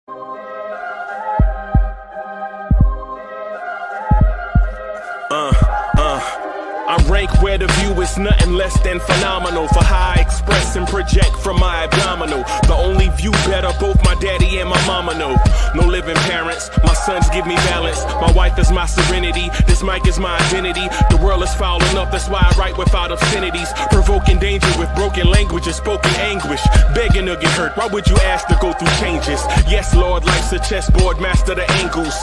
I rank where the view is nothing less than phenomenal. For how I express and project from my abdominal. The only view better, both my daddy and my mama know. No living parents, my sons give me balance. My wife is my serenity, this mic is my identity. The world is foul enough, that's why I write without obscenities. Provoking danger with broken language and spoken anguish. Begging to get hurt, why would you ask to go through changes? Yes, Lord, life's a chessboard, master the angles.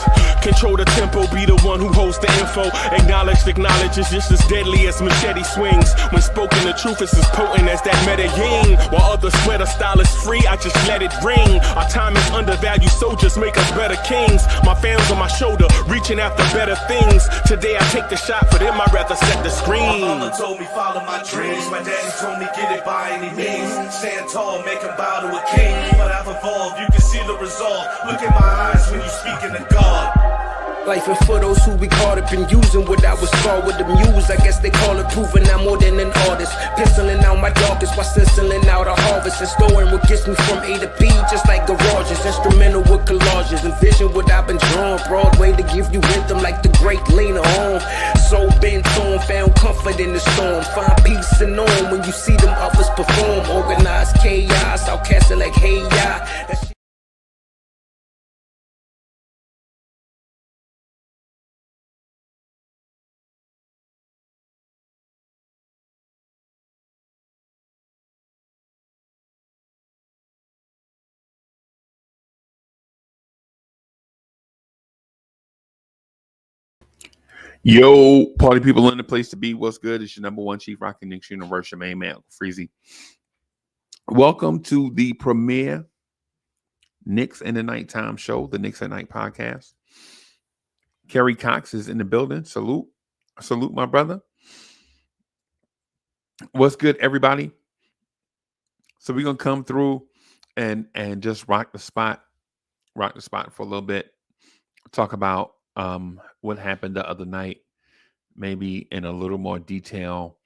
Control the tempo, be the one who holds the info. Acknowledge is just as deadly as machete swings. When spoken, the truth is as potent as that Medellin. While others swear the style is free, I just let it ring. Our time is undervalued, soldiers make us better kings. My fans on my shoulder, reaching after better things. Today I take the shot, for them I'd rather set the screen. My mama told me follow my dreams. My daddy told me get it by any means. Stand tall, make him bow to a king. But I've evolved, you can see the resolve. Look in my eyes when you speaking to God. Life and for those who be caught up in using what I was called with the muse. I guess they call it proving I'm more than an artist. Penciling out my darkest while stenciling out a harvest. And storing what gets me from A to B, just like garages. Instrumental with collages. Envision what I've been drawing. Broadway to give you rhythm like the great Lena Horne. Soul bent on, found comfort in the storm. Find peace and on when you see them others perform. Organized chaos, outcasted like hey ya. Yo, party people in the place to be. What's good? It's your number one chief rocking Knicks universe, your main man, Uncle Freezy. Welcome to the premiere Knicks in the Nighttime show, the Knicks at Night podcast. Kerry Cox is in the building. Salute, my brother. What's good, everybody? So we're gonna come through and just rock the spot for a little bit. Talk about what happened the other night, maybe in a little more detail.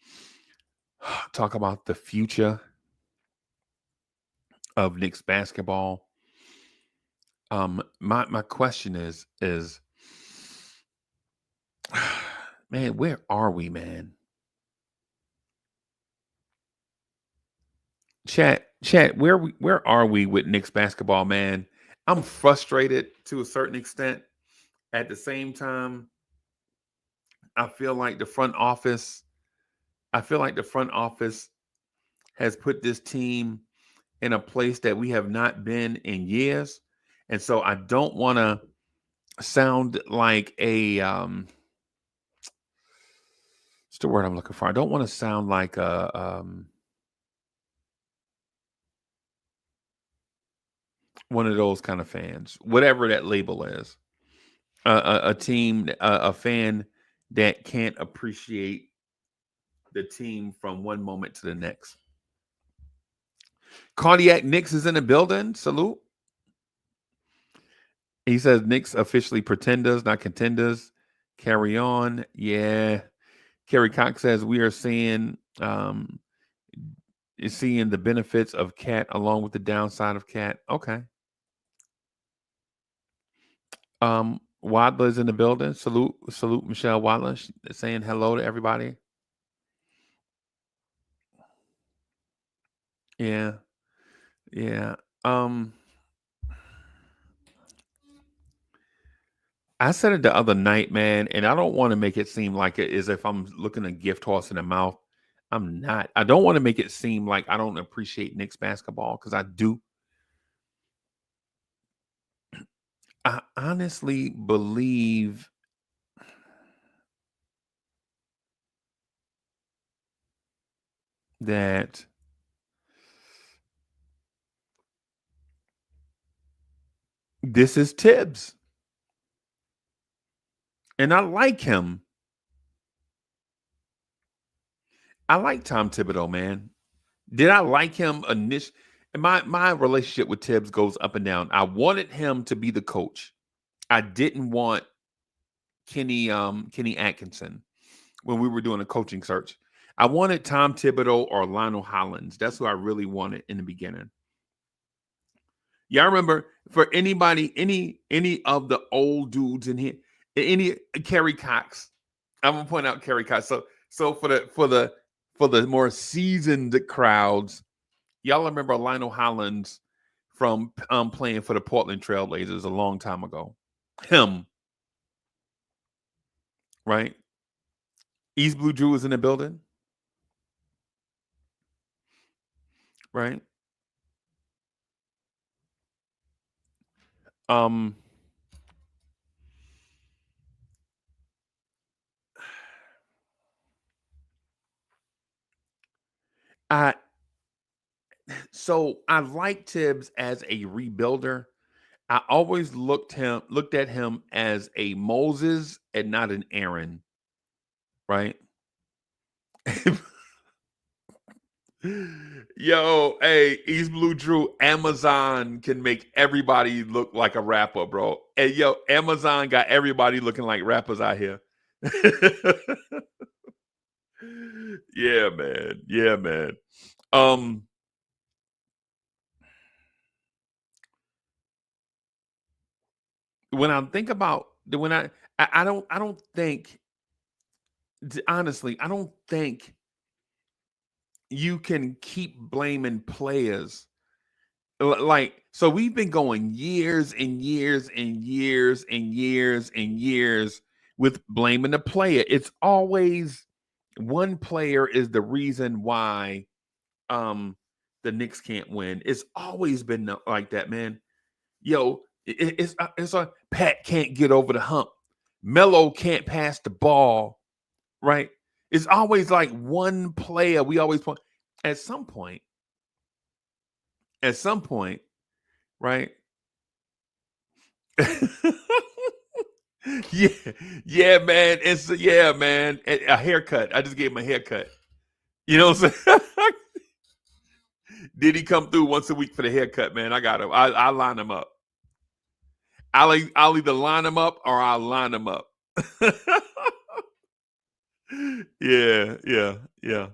Talk about the future of Knicks basketball. My question is, man, where are we, man? Chat, where are we with Knicks basketball, man? I'm frustrated to a certain extent. At the same time, I feel like the front office has put this team in a place that we have not been in years. And so I don't want to sound like a what's the word I'm looking for? I don't want to sound like a one of those kind of fans, whatever that label is. A team, a fan that can't appreciate the team from one moment to the next. Cardiac Knicks is in the building. Salute. He says Knicks officially pretenders, not contenders. Carry on. Yeah. Kerry Cox says we are seeing the benefits of Cat along with the downside of Cat. Okay. Wadler's in the building. Salute Michelle Wadler saying hello to everybody. Yeah. I said it the other night, man, and I don't want to make it seem like it is if I'm looking a gift horse in the mouth. I'm not. I don't want to make it seem like I don't appreciate Knicks basketball, because I do. I honestly believe that this is Tibbs. And I like him. I like Tom Thibodeau, man. Did I like him initially? My relationship with Tibbs goes up and down. I wanted him to be the coach. I didn't want Kenny Atkinson when we were doing a coaching search. I wanted Tom Thibodeau or Lionel Hollins. That's who I really wanted in the beginning. Y'all remember for anybody, any of the old dudes in here, any Kerry Cox. I'm gonna point out Kerry Cox. So for the more seasoned crowds, y'all remember Lionel Hollins from playing for the Portland Trailblazers a long time ago. Him, right? East Blue Drew is in the building, right? Um, I so I like Tibbs as a rebuilder. I always looked at him as a Moses and not an Aaron, right? Yo, hey, East Blue Drew, Amazon can make everybody look like a rapper, bro. And yo, Amazon got everybody looking like rappers out here. Yeah, man. Yeah, man. Um, when I think about when I don't think honestly, I don't think you can keep blaming players. Like, so we've been going years and years and years and years and years with blaming the player. It's always one player is the reason why the Knicks can't win. It's always been like that, man. Yo, it's a Pat can't get over the hump. Melo can't pass the ball, right? It's always like one player. We always point at some point, right? Yeah, yeah, man. Yeah, man. A haircut. I just gave him a haircut. You know what I'm saying? Did he come through once a week for the haircut, man? I got him. I line him up. I'll either line him up or I'll line him up. Yeah, yeah, yeah.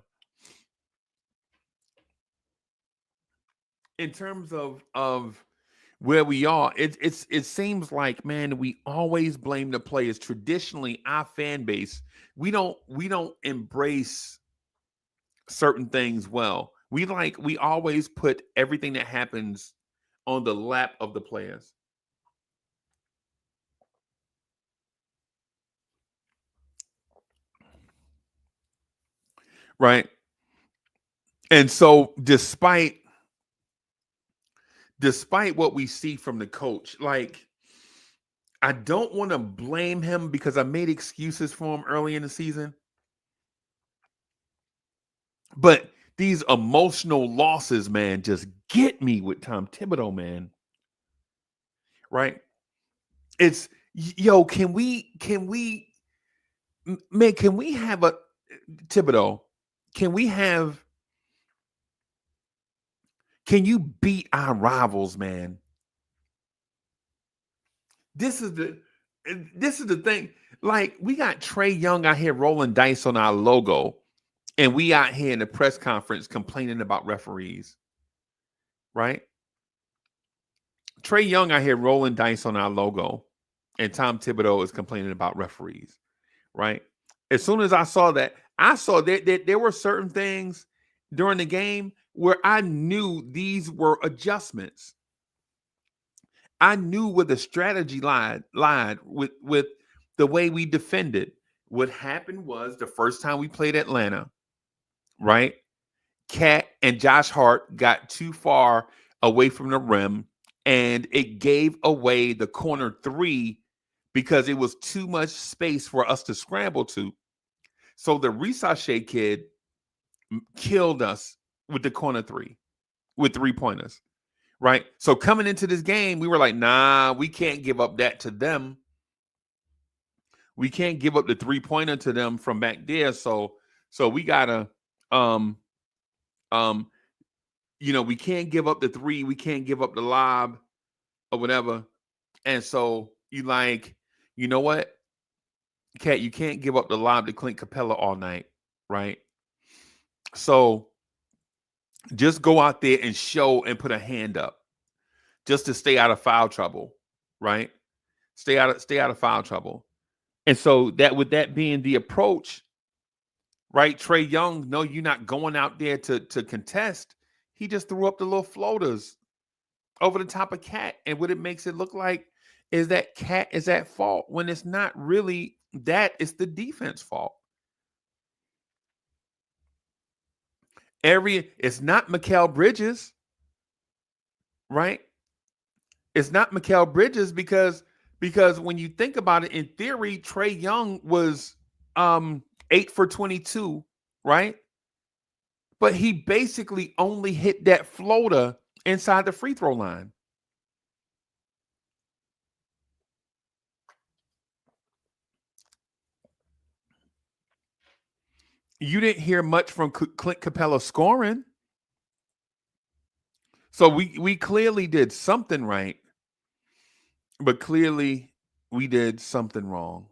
In terms of where we are, it seems like, man, we always blame the players. Traditionally, our fan base, we don't embrace certain things well. We always put everything that happens on the lap of the players. Right? And so despite what we see from the coach, like I don't want to blame him because I made excuses for him early in the season. But these emotional losses, man, just get me with Tom Thibodeau, man. Right? It's yo, can we have a Thibodeau? Can we have can you beat our rivals, man? This is the thing. Like, we got Trey Young out here rolling dice on our logo, and we out here in the press conference complaining about referees, right? Trey Young out here rolling dice on our logo, and Tom Thibodeau is complaining about referees, right? As soon as I saw that, I saw that there were certain things during the game where I knew these were adjustments. I knew where the strategy lied with the way we defended. What happened was the first time we played Atlanta, right? Cat and Josh Hart got too far away from the rim, and it gave away the corner three because it was too much space for us to scramble to. So the Risachet kid killed us with the corner three, with 3-pointers, right? So coming into this game, we were like, nah, we can't give up that to them. We can't give up the 3-pointer to them from back there. So we gotta we can't give up the three, we can't give up the lob or whatever. And so you like, you know what, Cat, you can't give up the lob to Clint Capella all night, right? So just go out there and show and put a hand up. just to stay out of foul trouble, right? Stay out of foul trouble. And so that with that being the approach, right? Trae Young, no, you're not going out there to contest. He just threw up the little floaters over the top of Cat. And what it makes it look like is that Cat is at fault when it's not really that. It's the defense fault. It's not Mikal Bridges, right? It's not Mikal Bridges because when you think about it, in theory, Trae Young was 8 for 22, right? But he basically only hit that floater inside the free throw line. You didn't hear much from Clint Capella scoring. So we clearly did something right, but clearly we did something wrong.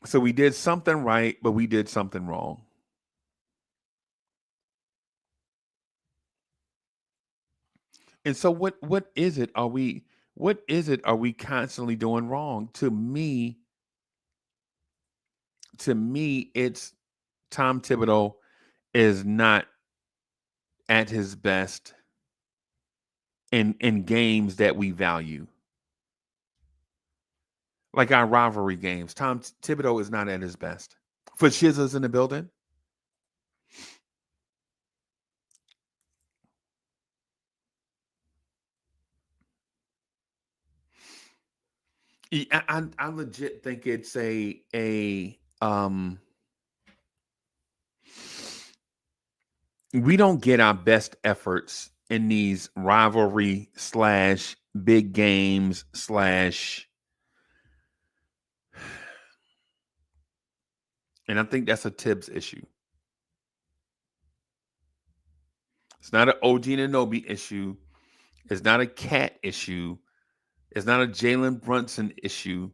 So we did something right, but we did something wrong. And so what is it? Are we constantly doing wrong? To me, it's Tom Thibodeau is not at his best in games that we value. Like our rivalry games. Tom Thibodeau is not at his best. For Shizzers in the building. I legit think it's we don't get our best efforts in these rivalry / big games / and I think that's a Tibbs issue. It's not an OG Anunoby issue. It's not a Cat issue. It's not a Jalen Brunson issue,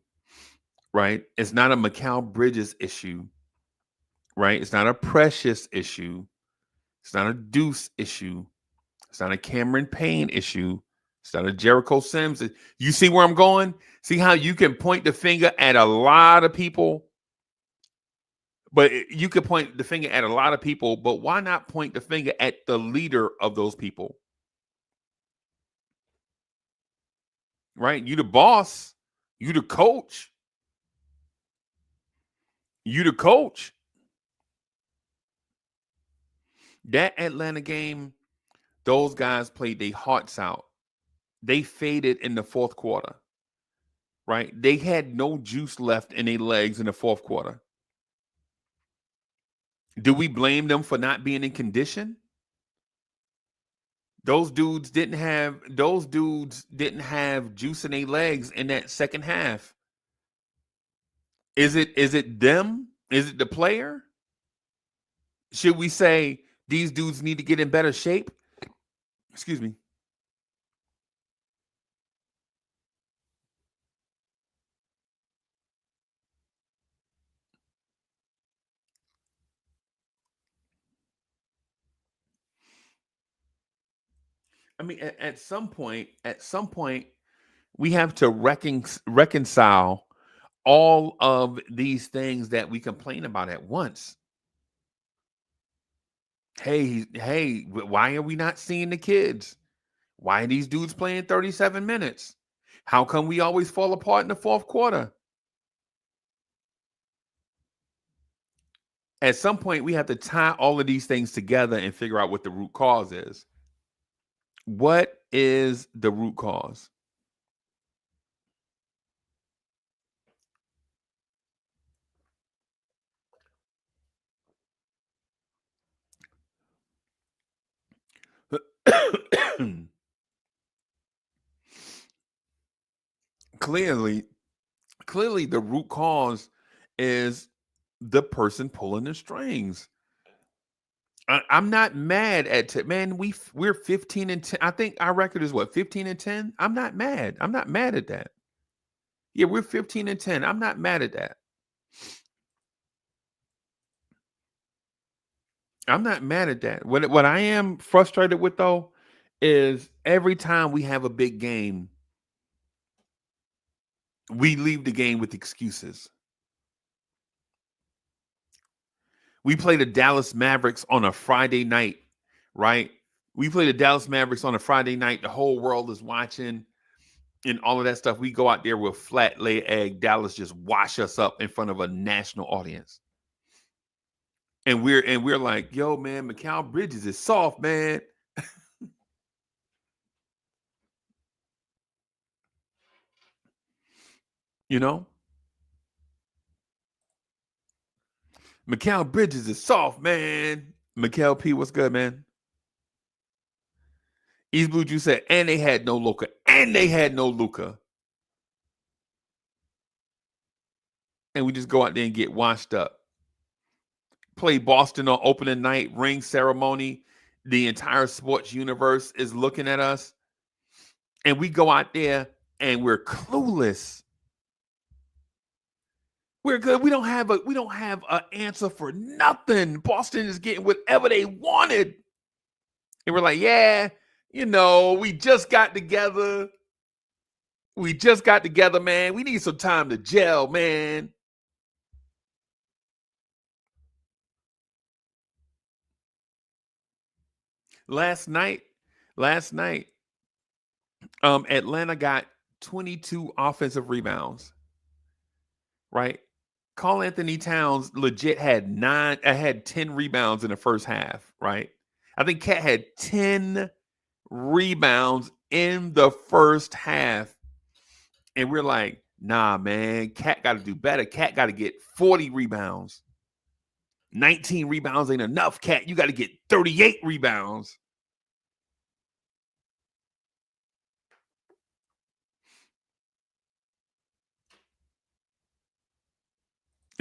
right? It's not a Mikal Bridges issue, right? It's not a Precious issue. It's not a Deuce issue. It's not a Cameron Payne issue. It's not a Jericho Sims. You see where I'm going? See how you can point the finger at a lot of people? But you could point the finger at a lot of people, but why not point the finger at the leader of those people? Right? You the boss. You the coach. You the coach. That Atlanta game, those guys played their hearts out. They faded in the fourth quarter. Right? They had no juice left in their legs in the fourth quarter. Do we blame them for not being in condition? Those dudes didn't have juice in their legs in that second half. Is it them? Is it the player? Should we say these dudes need to get in better shape? Excuse me. I mean, at some point, we have to reconcile all of these things that we complain about at once. Hey, why are we not seeing the kids? Why are these dudes playing 37 minutes? How come we always fall apart in the fourth quarter? At some point, we have to tie all of these things together and figure out what the root cause is. What is the root cause? Clearly, the root cause is the person pulling the strings. I'm not mad at man. We're 15-10. I think our record is what, 15-10. I'm not mad. I'm not mad at that. Yeah, we're 15-10. I'm not mad at that. I'm not mad at that. What I am frustrated with though is every time we have a big game, we leave the game with excuses. We play the Dallas Mavericks on a Friday night, right? We play the Dallas Mavericks on a Friday night. The whole world is watching and all of that stuff. We go out there with flat lay egg. Dallas just wash us up in front of a national audience. And we're like, yo, man, Mikal Bridges is soft, man. You know? Mikal Bridges is soft, man. Mikal P, what's good, man? East Blue Juice said, and they had no Luka. And they had no Luka. And we just go out there and get washed up. Play Boston on opening night, ring ceremony. The entire sports universe is looking at us. And we go out there and we're clueless. We're good. We don't have an answer for nothing. Boston is getting whatever they wanted. And we're like, yeah, we just got together. We just got together, man. We need some time to gel, man. Last night, Atlanta got 22 offensive rebounds. Right? Karl Anthony Towns legit had 10 rebounds in the first half, right? I think Cat had 10 rebounds in the first half. And we're like, nah, man, Cat got to do better. Cat got to get 40 rebounds. 19 rebounds ain't enough, Cat. You got to get 38 rebounds.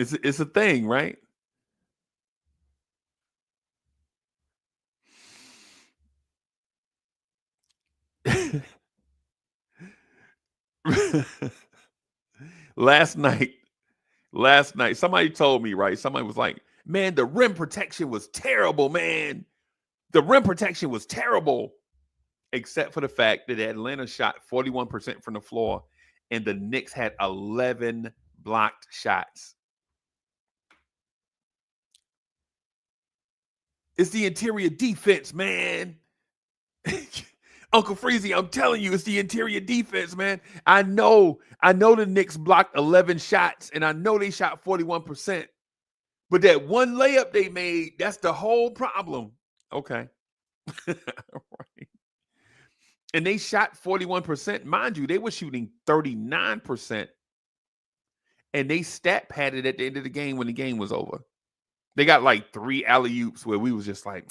It's a thing, right? Last night, somebody told me, right? Somebody was like, man, the rim protection was terrible, man. The rim protection was terrible, except for the fact that Atlanta shot 41% from the floor and the Knicks had 11 blocked shots. It's the interior defense, man. Uncle Freezy, I'm telling you, it's the interior defense, man. I know the Knicks blocked 11 shots, and I know they shot 41%. But that one layup they made, that's the whole problem. Okay. Right. And they shot 41%. Mind you, they were shooting 39%. And they stat padded at the end of the game when the game was over. They got like 3 alley-oops where we was just like,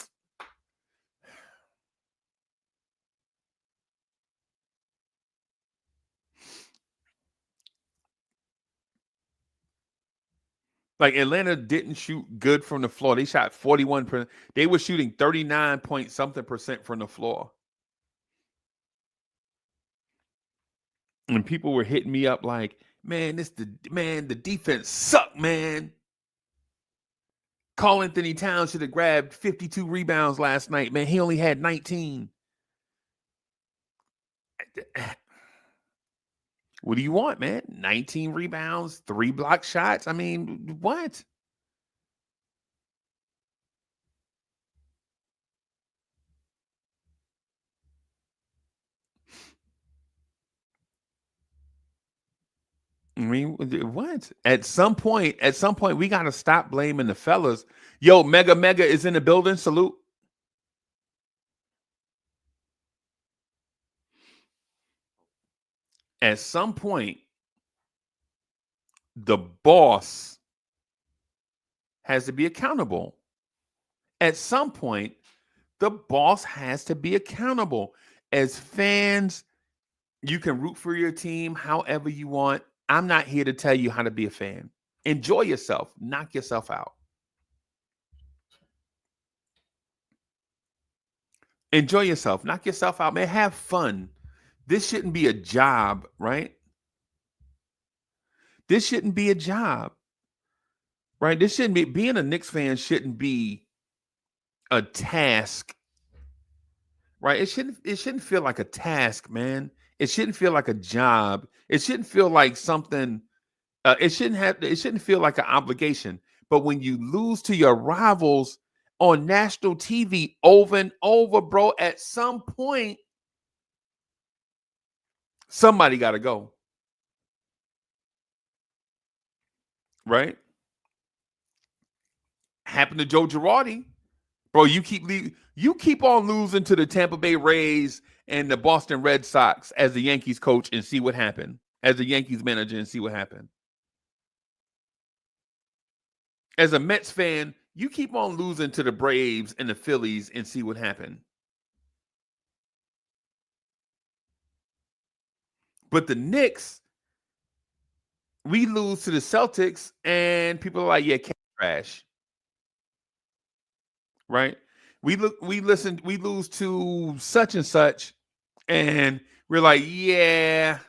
Atlanta didn't shoot good from the floor. They shot 41%. They were shooting 39 point something percent from the floor. And people were hitting me up like, man, the defense sucked, man. Karl Anthony Towns should have grabbed 52 rebounds last night, man. He only had 19. What do you want, man? 19 rebounds, 3 block shots. I mean, what? I mean, what? At some point, we got to stop blaming the fellas. Yo, Mega is in the building. Salute. At some point, the boss has to be accountable. At some point, the boss has to be accountable. As fans, you can root for your team however you want. I'm not here to tell you how to be a fan. Enjoy yourself. Knock yourself out. Enjoy yourself. Knock yourself out, man. Have fun. This shouldn't be a job, right? This shouldn't be a job, right? This shouldn't be, being a Knicks fan shouldn't be a task, right? It shouldn't feel like a task, man. It shouldn't feel like a job. It shouldn't feel like something. It shouldn't feel like an obligation. But when you lose to your rivals on national TV over and over, bro, at some point, somebody got to go, right? Happened to Joe Girardi, bro. You keep on losing to the Tampa Bay Rays and the Boston Red Sox as the Yankees coach and see what happened. As the Yankees manager and see what happened. As a Mets fan, you keep on losing to the Braves and the Phillies and see what happened. But the Knicks, we lose to the Celtics, and people are like, "Yeah, cat trash." Right? We lose to such and such, and we're like, "Yeah."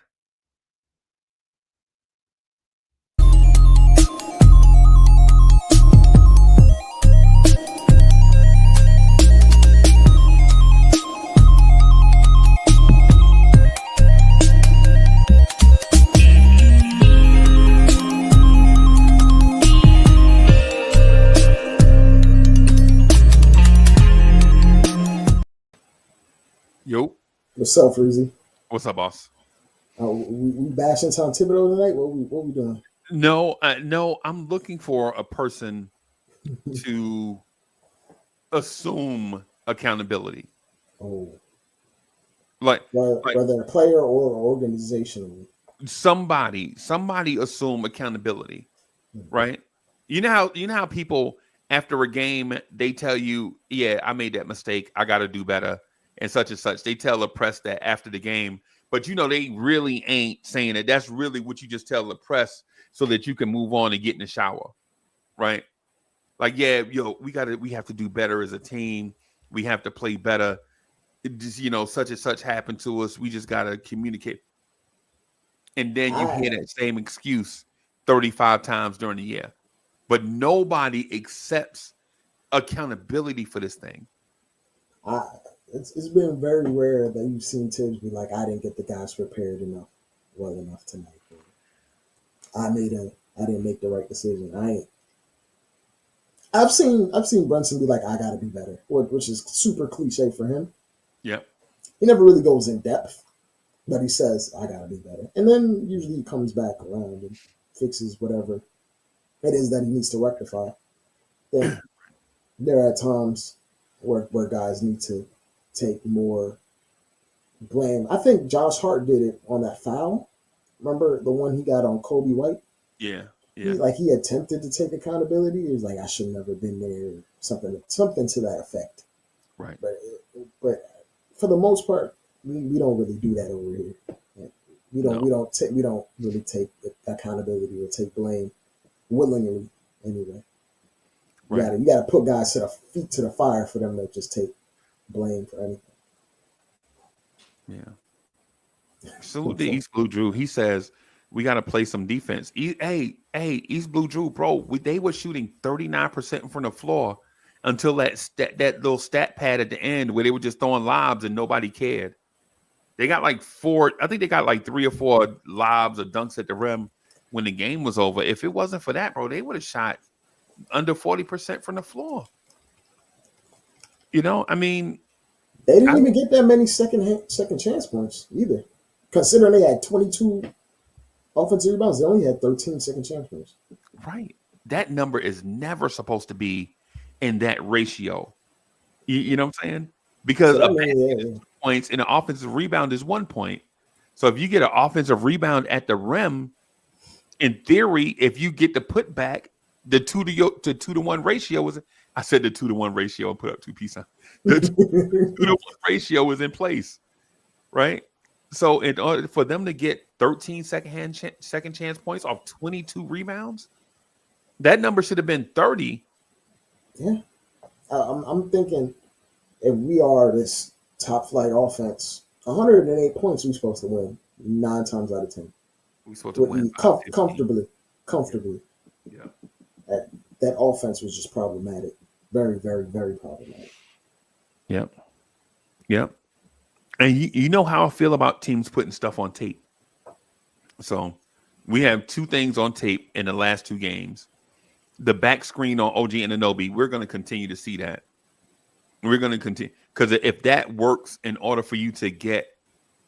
Yo, What's up, Freezy? what's up, boss? We bashing Tom Thibodeau tonight. What we doing? No, I'm looking for a person to assume accountability. Oh, Like, like whether a player or organizationally. somebody assume accountability, right? You know how people after a game they tell you, yeah, I made that mistake, I got to do better, and such. They tell the press that after the game, but they really ain't saying it. That's really what you just tell the press so that you can move on and get in the shower, right? Like, yeah, we have to do better as a team. We have to play better. It just, such and such happened to us. We just gotta communicate. And then you I hear that same excuse 35 times during the year. But nobody accepts accountability for this thing. I it's been very rare that you've seen Tibbs be like, I didn't get the guys prepared well enough tonight. I didn't make the right decision. I've seen Brunson be like, I gotta be better, which is super cliche for him. Yep. He never really goes in depth, but he says, I gotta be better. And then usually he comes back around and fixes whatever it is that he needs to rectify. Then there are times where guys need to take more blame. I think Josh Hart did it on that foul. Remember the one he got on Kobe White? Yeah. He, Yeah. he attempted to take accountability. He was like, I should have never been there, or something to that effect. Right. But for the most part, we don't really do that over here. Like, we don't really take accountability or take blame willingly anyway. Right. You gotta put guys to the feet to the fire for them to just take blame for anything. Yeah. Salute to East Blue Drew. He says we got to play some defense. Hey, East Blue Drew, bro. They were shooting 39% from the floor until that little stat pad at the end where they were just throwing lobs and nobody cared. They got like I think they got like 3 or 4 lobs or dunks at the rim when the game was over. If it wasn't for that, bro, they would have shot under 40% from the floor. I mean, They didn't even get that many second chance points either. Considering they had 22 offensive rebounds, they only had 13 second chance points. right. That number is never supposed to be in that ratio. You know what I'm saying? Because So a that basket means, is 2 points and an offensive rebound is 1 point. So if you get an offensive rebound at the rim, in theory, if you get the putback, the 2-to-1 ratio was. I said the 2-to-1 ratio and put up 2 pieces. The 2-to-1 ratio is in place, right? So in order for them to get 13 second chance points off 22 rebounds, that number should have been 30. yeah. I'm thinking if we are this top flight offense, 108 points we're supposed to win 9 times out of 10. We're supposed to win by 15. Comfortably. Yeah. That offense was just problematic, very, very, very problematic. Yep. Yep. And you know how I feel about teams putting stuff on tape. So we have two things on tape in the last two games. The back screen on OG Anunoby, we're going to continue to see that. We're going to continue because if that works in order for you to get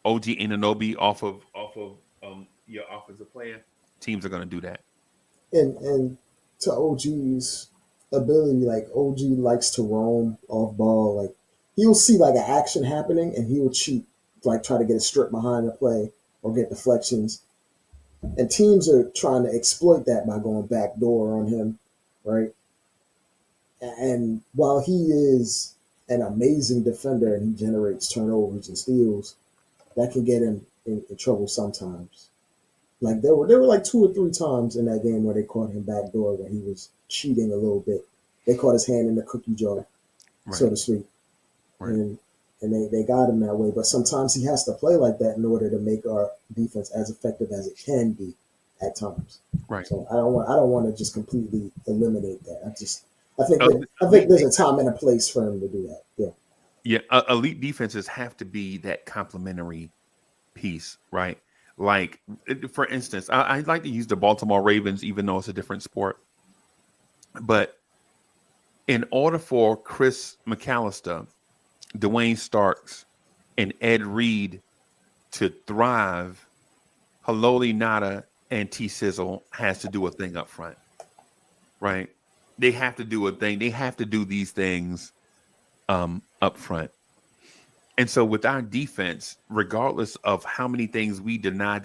OG Anunoby off of your offensive player, teams are going to do that. And to OG's ability, like OG likes to roam off ball. Like he'll see like an action happening and he will cheat, like try to get a strip behind the play or get deflections. And teams are trying to exploit that by going backdoor on him, right? And while he is an amazing defender and he generates turnovers and steals, that can get him in trouble sometimes. Like there were like 2 or 3 times in that game where they caught him backdoor where he was cheating a little bit. They caught his hand in the cookie jar, so to speak. Right. And they got him that way. But sometimes he has to play like that in order to make our defense as effective as it can be at times. Right. So I don't want to just completely eliminate that. I think there's a time and a place for him to do that. Yeah. Yeah. Elite defenses have to be that complementary piece, right? Like, for instance, I like to use the Baltimore Ravens, even though it's a different sport. But in order for Chris McAllister, Dwayne Starks, and Ed Reed to thrive, Haloli Nada and T Sizzle has to do a thing up front, right? They have to do a thing. They have to do these things up front. And so with our defense, regardless of how many things we deny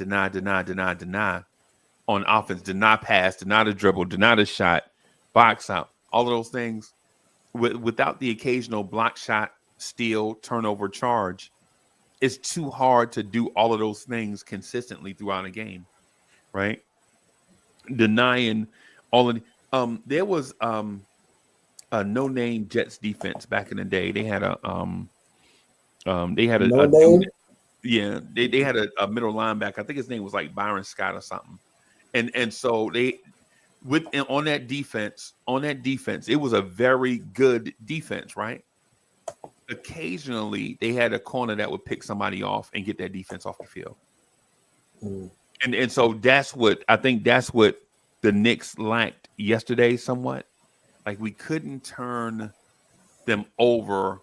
on offense, deny pass, deny the dribble, deny the shot, box out, all of those things, without the occasional block shot, steal, turnover, charge, it's too hard to do all of those things consistently throughout a game, right? Denying all of the, there was a no-name Jets defense back in the day. They had a No name. Yeah, they had a middle linebacker. I think his name was like Byron Scott or something. And so on that defense, it was a very good defense, right? Occasionally, they had a corner that would pick somebody off and get that defense off the field. Mm. And so that's what the Knicks lacked yesterday somewhat. Like we couldn't turn them over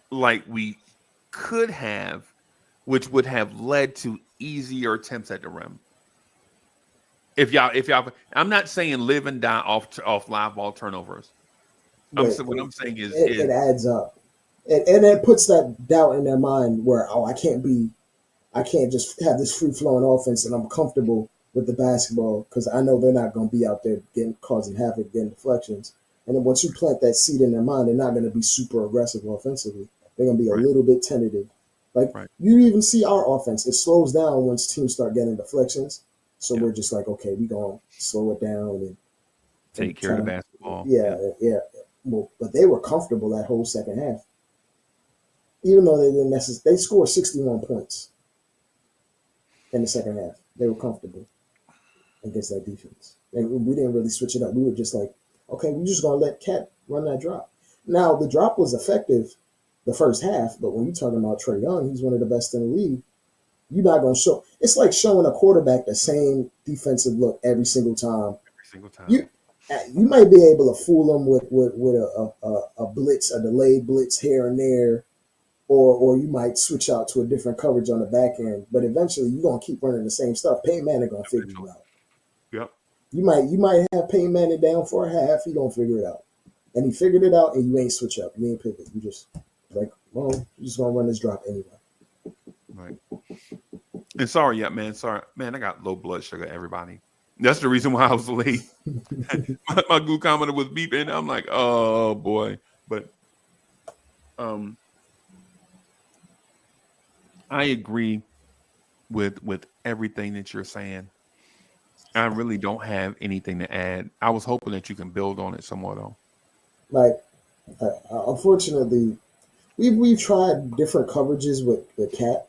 like we could have, which would have led to easier attempts at the rim. If y'all, I'm not saying live and die off live ball turnovers. What I'm saying is it adds up, and it puts that doubt in their mind where I can't just have this free flowing offense and I'm comfortable with the basketball because I know they're not going to be out there causing havoc, getting deflections. And then once you plant that seed in their mind, they're not going to be super aggressive offensively. They're going to be a little bit tentative. Like you even see our offense, it slows down once teams start getting deflections. So we're just like, okay, we're going to slow it down and take care of the basketball. Yeah. Well, but they were comfortable that whole second half. Even though they didn't necessarily, they scored 61 points in the second half. They were comfortable against that defense. And we didn't really switch it up. We were just like, okay, we're just going to let Cat run that drop. Now, the drop was effective the first half, but when you're talking about Trae Young, he's one of the best in the league. You're not going to show. It's like showing a quarterback the same defensive look every single time. You might be able to fool them with a blitz, a delayed blitz here and there, or you might switch out to a different coverage on the back end. But eventually, you're going to keep running the same stuff. Peyton Manning going to figure you out. Yep. You might have Peyton Manning down for a half. He going to figure it out. And he figured it out, and you ain't switch up. You ain't pivot. You just like, well, you're just going to run this drop anyway. Right. And sorry, man. I got low blood sugar, everybody. That's the reason why I was late. my Google commenter was beeping. I'm like, oh boy. But I agree with everything that you're saying. I really don't have anything to add. I was hoping that you can build on it somewhat, though. Like, unfortunately, we've tried different coverages with Cat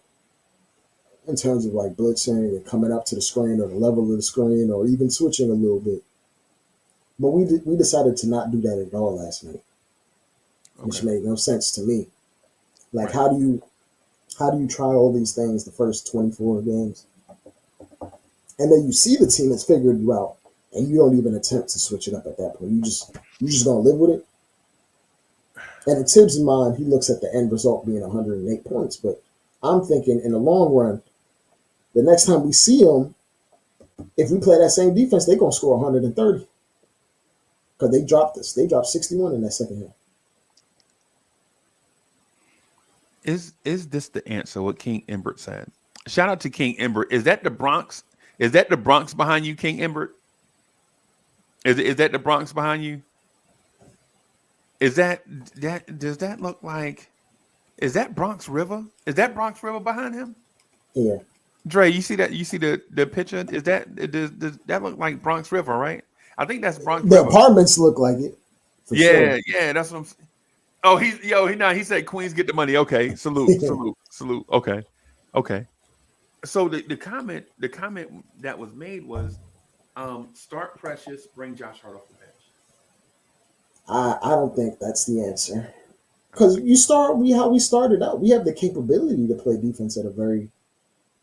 in terms of like blitzing and coming up to the screen or the level of the screen or even switching a little bit. But we decided to not do that at all last night, which Okay. made no sense to me. Like, Right. how do you try all these things the first 24 games, and then you see the team has figured you out, and you don't even attempt to switch it up at that point. You just gonna live with it. And in Tibbs' mind, he looks at the end result being 108 points. But I'm thinking in the long run, the next time we see them, if we play that same defense, they're gonna score 130 because they dropped us. They dropped 61 in that second half. Is this the answer? What King Embert said. Shout out to King Embert. Is that the Bronx? Is that the Bronx behind you, King Embert? Is that the Bronx behind you? Is that does that look like? Is that Bronx River? Is that Bronx River behind him? Yeah, Dre, you see that? You see the picture? Is does that look like Bronx River? Right? I think that's Bronx the River. apartments look like it for Yeah, sure. yeah, that's what I'm. Oh, he said Queens get the money. Okay, salute, salute, salute. Okay, okay. So the comment that was made was, start Precious, bring Josh Hart off the bench. I don't think that's the answer. I don't Because think. you start we how we started out. We have the capability to play defense at a very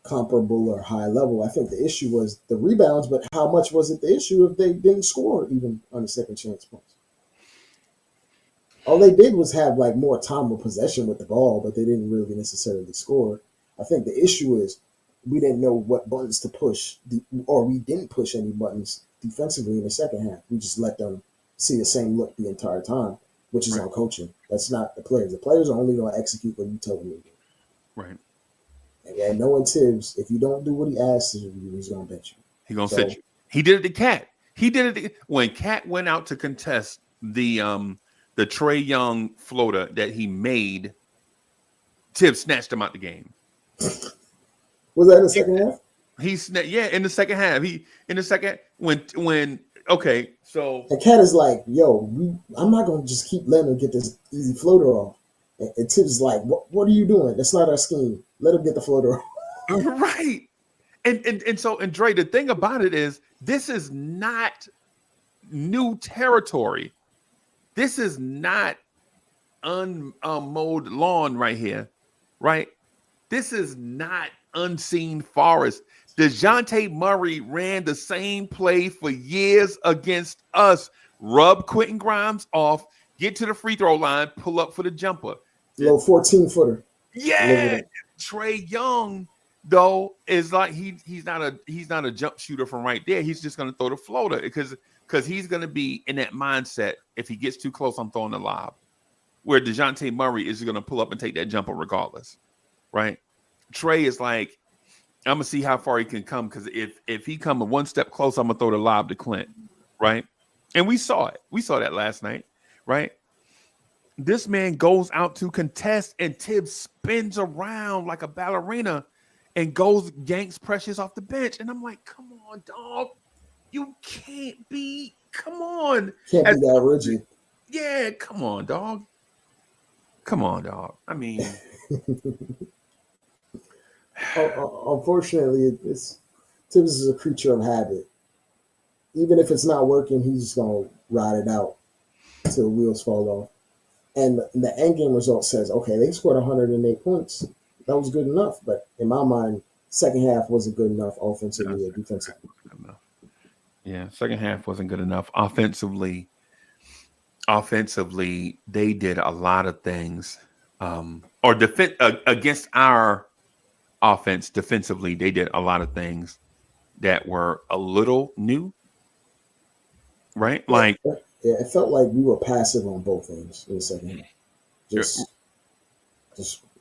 comparable or high level. I think the issue was the rebounds, but how much was it the issue if they didn't score even on the second chance points? All they did was have like more time of possession with the ball, but they didn't really necessarily score. I think the issue is we didn't know what buttons to push, or we didn't push any buttons defensively in the second half. We just let them see the same look the entire time, which is Right, on coaching. That's not the players. The players are only going to execute what you tell them to do. right. And knowing Tibbs, if you don't do what he asks you, he's going to bench you. He gonna sit So you. He did it to Cat. He did it when Cat went out to contest the Trey Young floater that he made. Tibbs snatched him out the game. was that in the He, second half? yeah, in the second half. He in the second when okay, so And Cat is like, yo, I'm not going to just keep letting him get this easy floater off. And Tibbs is like, what are you doing? That's not our scheme. Let him get the floater off. right. And so and Dre, the thing about it is this is not new territory. This is not unmowed lawn right here, right? This is not unseen forest. DeJounte Murray ran the same play for years against us. Rub Quentin Grimes off, get to the free throw line, pull up for the jumper. Little 14-footer. Live with Yeah, him. Trey Young though is like he's not a jump shooter from right there. He's just gonna throw the floater because he's gonna be in that mindset. If he gets too close, I'm throwing the lob. Where DeJounte Murray is gonna pull up and take that jumper regardless, right? Trey is like, I'm gonna see how far he can come because if he come one step close, I'm gonna throw the lob to Clint, right? And we saw it. We saw that last night, right? This man goes out to contest, and Tibbs spins around like a ballerina and yanks Precious off the bench. And I'm like, come on, dog. You can't be. Come on. Can't be As, that rigid. yeah, come on, dog. Come on, dog. I mean, Unfortunately, Tibbs is a creature of habit. Even if it's not working, he's just going to ride it out till the wheels fall off. And the end game result says, okay, they scored 108 points. That was good enough. But in my mind, second half wasn't good enough offensively or defensively. yeah, second half wasn't good enough. Offensively, they did a lot of things. Or against our offense defensively, they did a lot of things that were a little new, right? Like, Yeah, it felt like we were passive on both ends in the second half.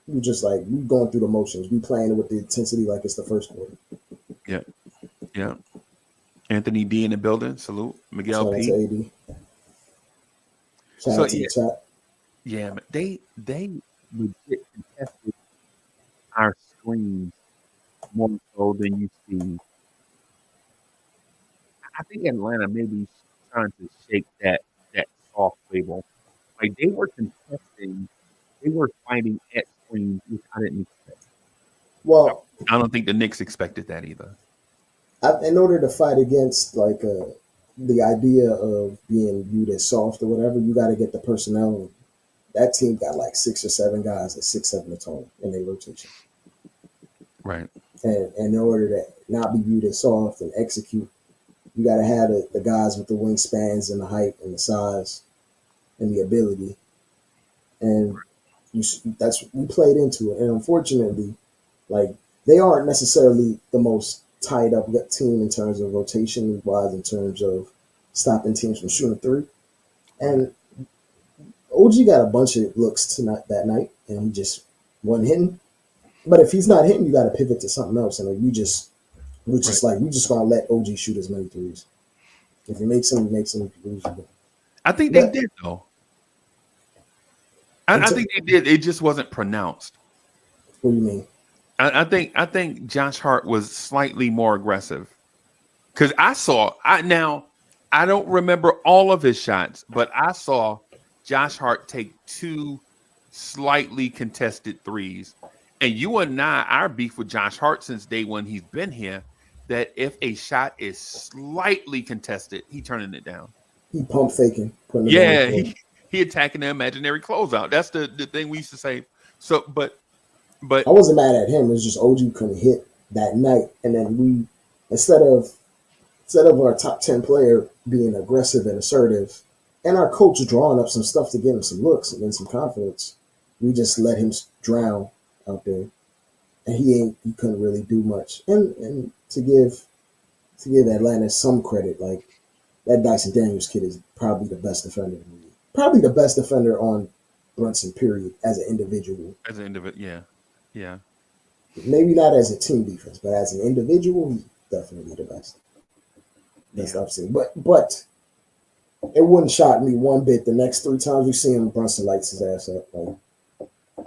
We just like we going through the motions. We playing it with the intensity like it's the first quarter. yeah, yeah. Anthony D in the building. Salute, Miguel Shout out P. to AD. Shout So out to the chat. yeah, but they legit contested our screens more so than you see. I think Atlanta maybe trying to shake that soft label. Like they were contesting, they were fighting at screens, which I didn't expect. Well, I don't think the Knicks expected that either. in order to fight against like the idea of being viewed as soft or whatever, you got to get the personnel. That team got like 6 or 7 guys at 6'7" a tone in their rotation. Right. And in order to not be viewed as soft and execute, you got to have the guys with the wingspans and the height and the size and the ability. And that's we played into it. And unfortunately, like they aren't necessarily the most tied up team in terms of rotation wise, in terms of stopping teams from shooting three. And OG got a bunch of looks tonight that night, and he just wasn't hitting. But if he's not hitting, you got to pivot to something else. And we're just like we just gonna let OG shoot as many threes. If he makes them, he makes them. If he loses, I think they did though. I think they did. It just wasn't pronounced. What do you mean? I think Josh Hart was slightly more aggressive because I don't remember all of his shots, but I saw Josh Hart take 2 slightly contested threes. And you and our beef with Josh Hart since day one he's been here, that if a shot is slightly contested, he turning it down. He pump faking. He attacking the imaginary closeout. That's the thing we used to say. So, but I wasn't mad at him. It was just OG couldn't hit that night, and then we instead of our top 10 player being aggressive and assertive, and our coach drawing up some stuff to give him some looks and then some confidence, we just let him drown out there, and he couldn't really do much. And to give Atlanta some credit, like that Dyson Daniels kid is probably the best defender in the league. Probably the best defender on Brunson, period, as an individual. Yeah. Maybe not as a team defense, but as an individual, he's definitely the best. That's what I've seen. But it wouldn't shock me one bit. The next 3 times we see him, Brunson lights his ass up. Like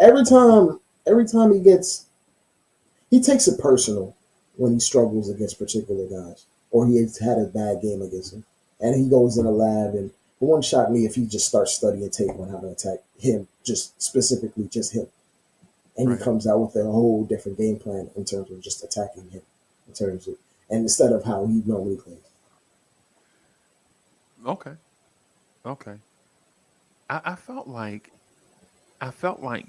every time he takes it personal when he struggles against particular guys, or he has had a bad game against him, and he goes in a lab. And it wouldn't shock me if he just starts studying tape on how to attack him, just specifically just him. And he comes out with a whole different game plan in terms of just attacking him, and instead of how he normally plays. Okay. I felt like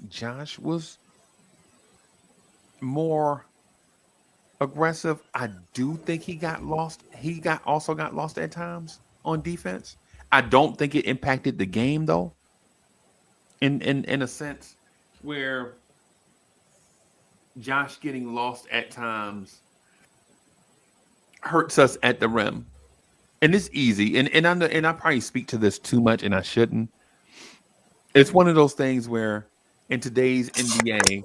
Josh was more aggressive. I do think he got lost. He also got lost at times on defense. I don't think it impacted the game though. In a sense where Josh getting lost at times hurts us at the rim. And it's easy. And I probably speak to this too much and I shouldn't. It's one of those things where in today's NBA,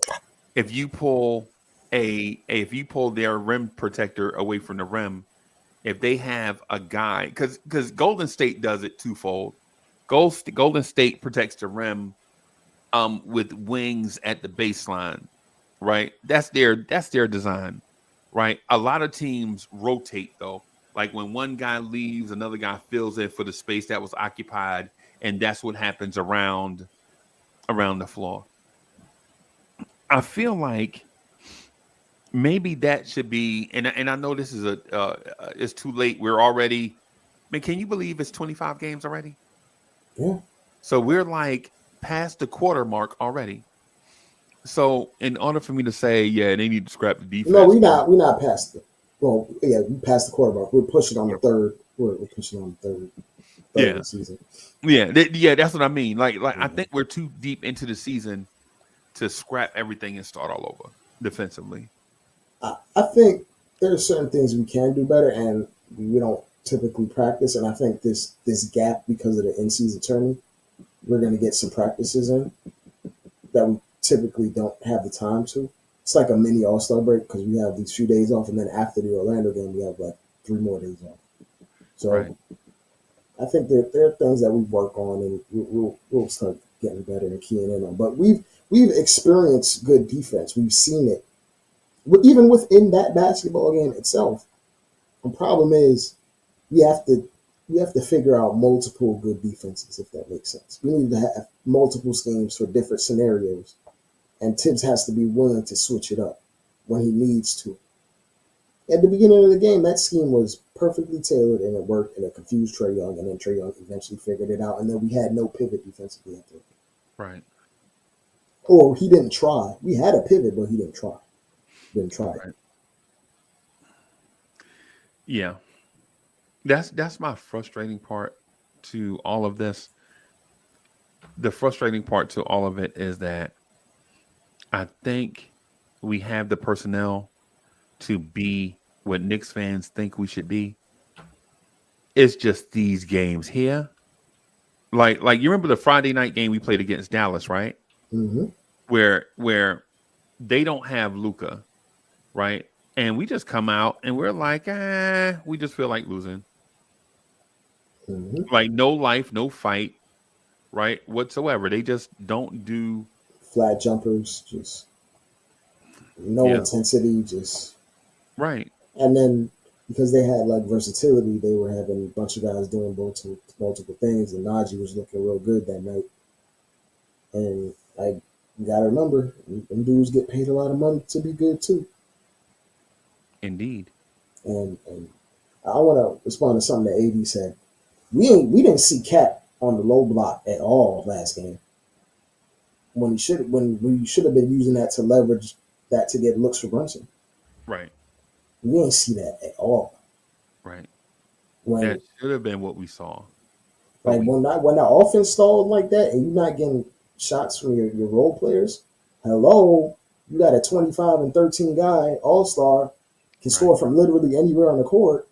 if you pull their rim protector away from the rim, if they have a guy, because Golden State does it twofold. Golden State protects the rim with wings at the baseline. Right, that's their design, right? A lot of teams rotate though. Like when one guy leaves, another guy fills in for the space that was occupied, and that's what happens around the floor. I feel like maybe that should be, and I know this is it's too late. We're already, can you believe it's 25 games already? Yeah. So we're like past the quarter mark already. So in order for me to say, yeah, they need to scrap the defense. No, we're not past it. Well, yeah, we passed the quarterback. We're pushing on the third. We're pushing on the third of the season. Yeah, that's what I mean. Like I think we're too deep into the season to scrap everything and start all over defensively. I think there are certain things we can do better, and we don't typically practice. And I think this gap, because of the in-season tourney, we're going to get some practices in that we typically don't have the time to. It's like a mini All-Star break because we have these few days off, and then after the Orlando game, we have like 3 more days off. So I think there are things that we work on, and we'll start getting better and keying in on. But we've experienced good defense. We've seen it, even within that basketball game itself. The problem is we have to figure out multiple good defenses, if that makes sense. We need to have multiple schemes for different scenarios. And Tibbs has to be willing to switch it up when he needs to. at the beginning of the game, that scheme was perfectly tailored and it worked and it confused Trae Young, and then Trae Young eventually figured it out, and then we had no pivot defensively after. Right. Or he didn't try. We had a pivot, but he didn't try. Didn't try. Right. Yeah. That's my frustrating part to all of this. The frustrating part to all of it is that I think we have the personnel to be what Knicks fans think we should be. It's just these games here. Like you remember the Friday night game we played against Dallas, right? Mm-hmm. Where they don't have Luka, right? And we just come out and we're like, we just feel like losing. Mm-hmm. Like no life, no fight, right? Whatsoever. They just don't do Flat jumpers, just no intensity, just right. and then because they had like versatility, they were having a bunch of guys doing multiple things, and Najee was looking real good that night. And I gotta remember, them dudes get paid a lot of money to be good too. Indeed. And I want to respond to something that AD said. We didn't see Cat on the low block at all last game. When we should have been using that to leverage that to get looks for Brunson. Right. We didn't see that at all. Right. When That should have been what we saw. like when the offense stalled like that and you're not getting shots from your role players, hello, you got a 25 and 13 guy, all-star, can score from literally anywhere on the court.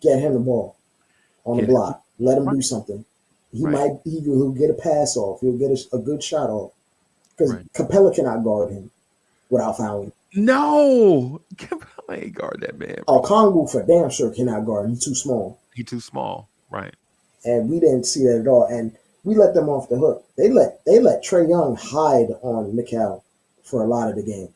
Get him the ball on the block. Let him do something. He'll get a pass off. He'll get a good shot off. Because Capella cannot guard him without fouling. No, Capella ain't guard that man. Oh, Kongu for damn sure cannot guard. He's too small. He's too small. Right. And we didn't see that at all. And we let them off the hook. They let Trae Young hide on Mikal for a lot of the game.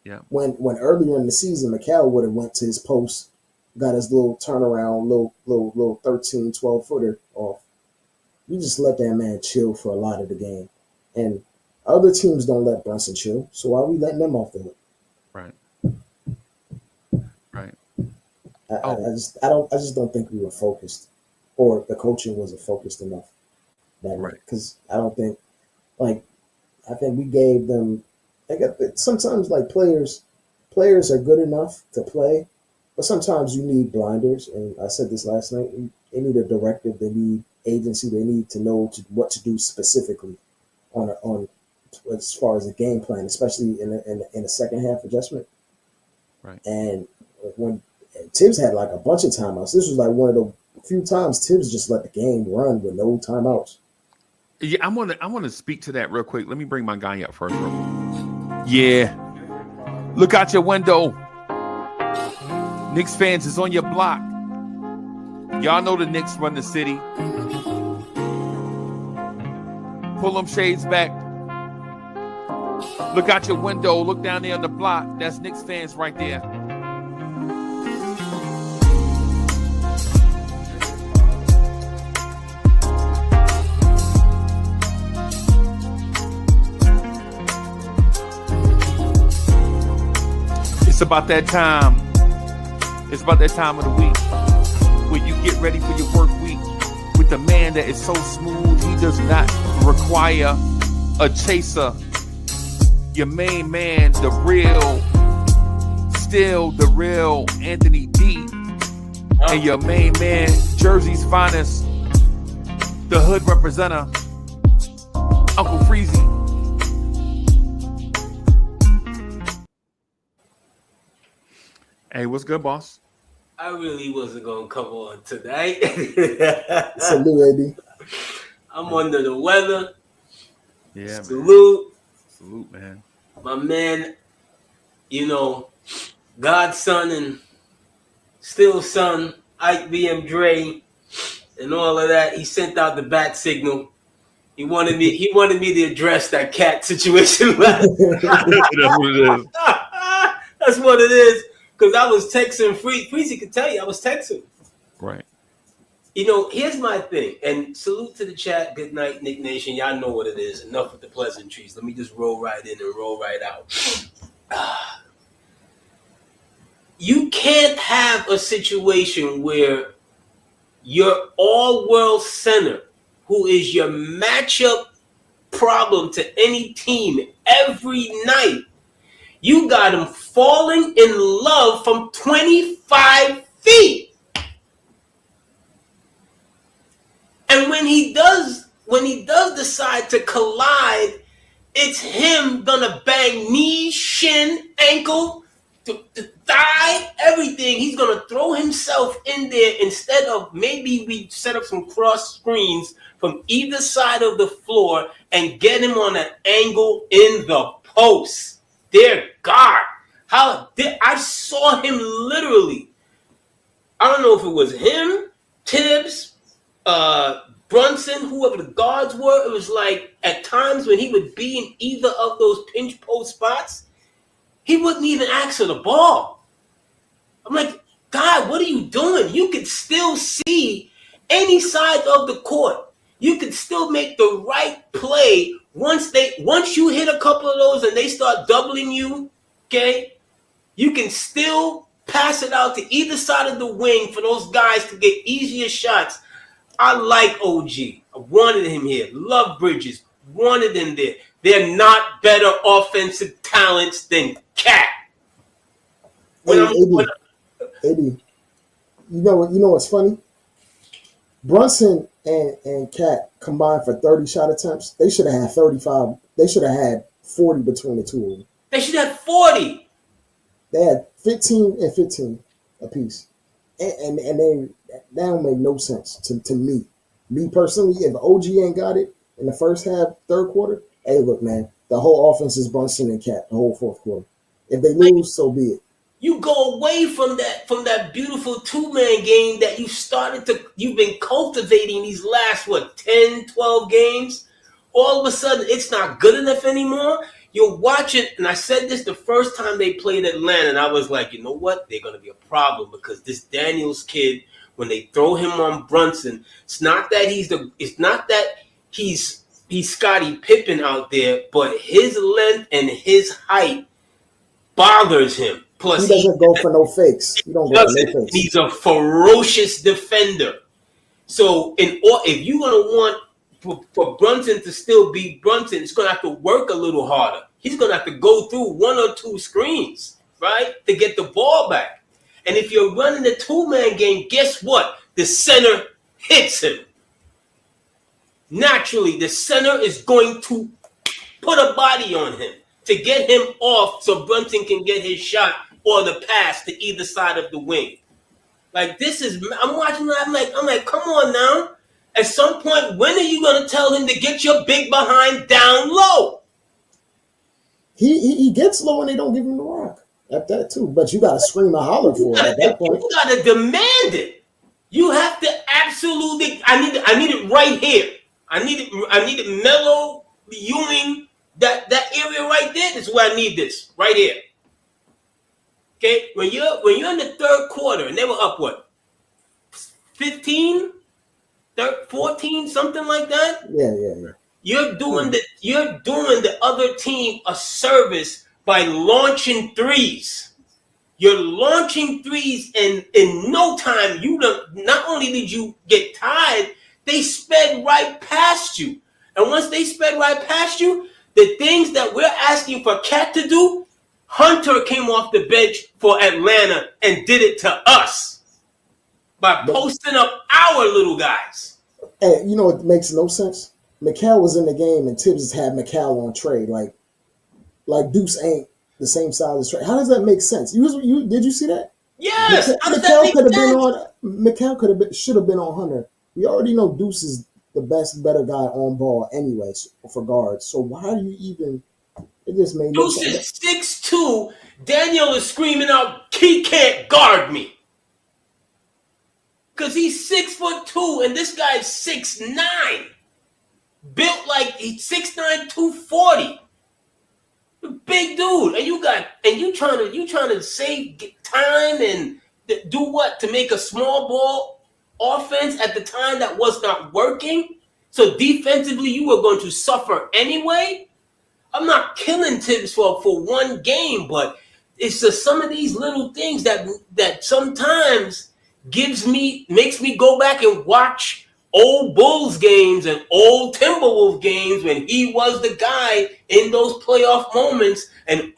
Yeah. When earlier in the season, Mikal would have went to his post, got his little turnaround, little 13, 12-footer off. We just let that man chill for a lot of the game. And other teams don't let Brunson chill, so why are we letting them off the hook? Right. Right. I just don't think we were focused, or the coaching wasn't focused enough that night. Because I don't think, I think we gave them. Sometimes players are good enough to play, but sometimes you need blinders. And I said this last night. They need a directive. They need agency. They need to know what to do specifically on as far as the game plan, especially in the second half adjustment. Right. And when Tibbs had a bunch of timeouts, this was one of the few times Tibbs just let the game run with no timeouts. Yeah, I want to speak to that real quick. Let me bring my guy up first, real quick. Yeah, look out your window. Knicks fans is on your block. Y'all know the Knicks run the city. Pull them shades back. Look out your window. Look down there on the block. That's Knicks fans right there. It's about that time. It's about that time of the week where you get ready for your work week with the man that is so smooth he does not require a chaser. Your main man, the real Anthony D. And your main man, Jersey's finest, the hood representative, Uncle Freezy. Hey, what's good, boss? I really wasn't going to come on tonight. Salute, Eddie. I'm under the weather. Yeah, Salute. Man. Salute, man. My man, Godson and still son, Ike BM Dre, and all of that. He sent out the bat signal. He wanted me to address that cat situation last. That's what it is. That's what it is. Because I was texting Freezy could tell you I was texting. Right. Here's my thing. And salute to the chat. Good night, Nick Nation. Y'all know what it is. Enough with the pleasantries. Let me just roll right in and roll right out. you can't have a situation where your all-world center, who is your matchup problem to any team every night, you got him falling in love from 25 feet. And when he does decide to collide, it's him gonna bang knee, shin, ankle, thigh, everything. He's gonna throw himself in there instead of maybe we set up some cross screens from either side of the floor and get him on an angle in the post. Dear God, I saw him literally. I don't know if it was him, Tibbs, Brunson, whoever the guards were. It was like at times when he would be in either of those pinch post spots, he wouldn't even ask for the ball. I'm like, God, what are you doing? You could still see any side of the court. You could still make the right play once you hit a couple of those and they start doubling you, okay? You can still pass it out to either side of the wing for those guys to get easier shots. I like OG. I wanted him here. Love Bridges. Wanted him there. They're not better offensive talents than Cat. AD, you know what's funny? Brunson and Cat combined for 30 shot attempts. They should have had 35. They should have had 40 between the two of them. They should have 40. They had 15 and 15 apiece. And they that don't make no sense to me. Me personally, if OG ain't got it in the first half, third quarter, hey, look, man, the whole offense is Brunson and Cat the whole fourth quarter. If they lose, so be it. You go away from that beautiful two-man game that you've been cultivating these last, 10, 12 games. All of a sudden, it's not good enough anymore. You're watching, and I said this the first time they played Atlanta, and I was like, you know what? They're going to be a problem because this Daniels kid, when they throw him on Brunson, it's not that he's Scottie Pippen out there, but his length and his height bothers him. Plus, he doesn't go for no fakes. He don't go for no fakes. He's a ferocious defender. So, if you're going to want for Brunson to still be Brunson, it's going to have to work a little harder. He's going to have to go through one or two screens, right, to get the ball back. And if you're running the two-man game, guess what? The center hits him. Naturally, the center is going to put a body on him to get him off so Brunson can get his shot or the pass to either side of the wing. Like, I'm watching that, I'm like, come on now. At some point, when are you going to tell him to get your big behind down low? He gets low and they don't give him the rock at that too. But you got to scream and holler for it at that point. You got to demand it. You have to absolutely. I need it right here. I need it mellow, Ewing, that area right there. This is where I need this right here. Okay, when you're in the third quarter and they were up 15, 14, something like that. Yeah. You're doing the other team a service by launching threes. You're launching threes, and in no time, not only did you get tied, they sped right past you. And once they sped right past you, the things that we're asking for Cat to do, Hunter came off the bench for Atlanta and did it to us by posting up our little guys. Hey, you know what makes no sense? McHale was in the game and Tibbs had McHale on Trey. Like Deuce ain't the same size as Trey. How does that make sense? Did you see that? Yes. McHale should have been on Hunter. We already know Deuce is the better guy on ball anyways for guards. So why do you even? It just made no sense. Deuce is 6'2". Daniel is screaming out, he can't guard me. Because he's 6'2", and this guy's 6'9". Built like he's 6'9", 240. Big dude. And you trying to save time and do what? To make a small ball offense at the time that was not working? So defensively you were going to suffer anyway? I'm not killing Tibbs for one game, but it's just some of these little things that sometimes makes me go back and watch old Bulls games and old Timberwolves games when he was the guy in those playoff moments, and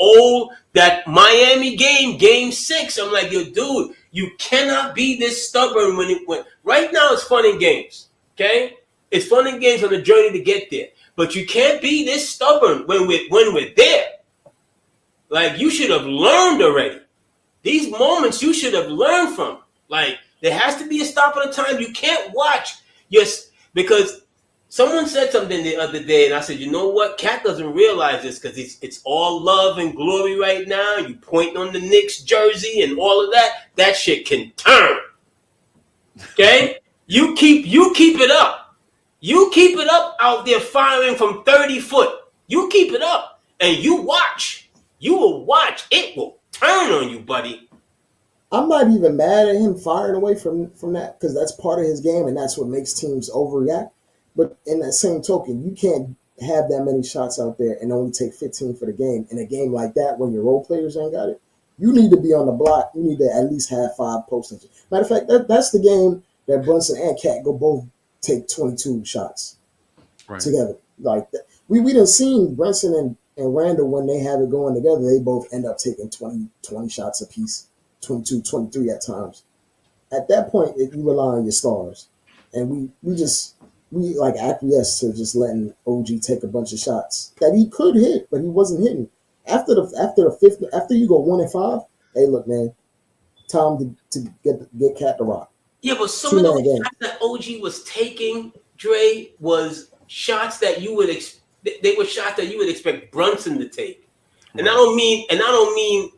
that Miami game 6. I'm like, yo, dude, you cannot be this stubborn when right now it's fun in games. Okay? It's fun in games on the journey to get there. But you can't be this stubborn when we're there. Like, you should have learned already. These moments you should have learned from. Like, there has to be a stop at a time. You can't watch. Yes, because someone said something the other day, and I said, you know what? Cat doesn't realize this because it's all love and glory right now. You pointing on the Knicks jersey and all of that. That shit can turn. Okay? You keep it up. You keep it up out there firing from 30 foot. You keep it up, and you watch. You will watch. It will turn on you, buddy. I'm not even mad at him firing away from that, because that's part of his game and that's what makes teams overreact. But in that same token, you can't have that many shots out there and only take 15 for the game. In a game like that, when your role players ain't got it, you need to be on the block. You need to at least have 5 post-ups. Matter of fact, that's the game that Brunson and Cat go both take 22 shots together. Like that. We done seen Brunson and Randall, when they have it going together, they both end up taking 20 shots apiece. 22, 23 at times. At that point, you rely on your stars. And we like acquiesce to just letting OG take a bunch of shots that he could hit, but he wasn't hitting. After the fifth, after you go 1 and 5, hey, look, man, time to get Cat to rock. Yeah, but some of those shots that OG was taking, Dre, was shots that they were shots that you would expect Brunson to take. And I don't mean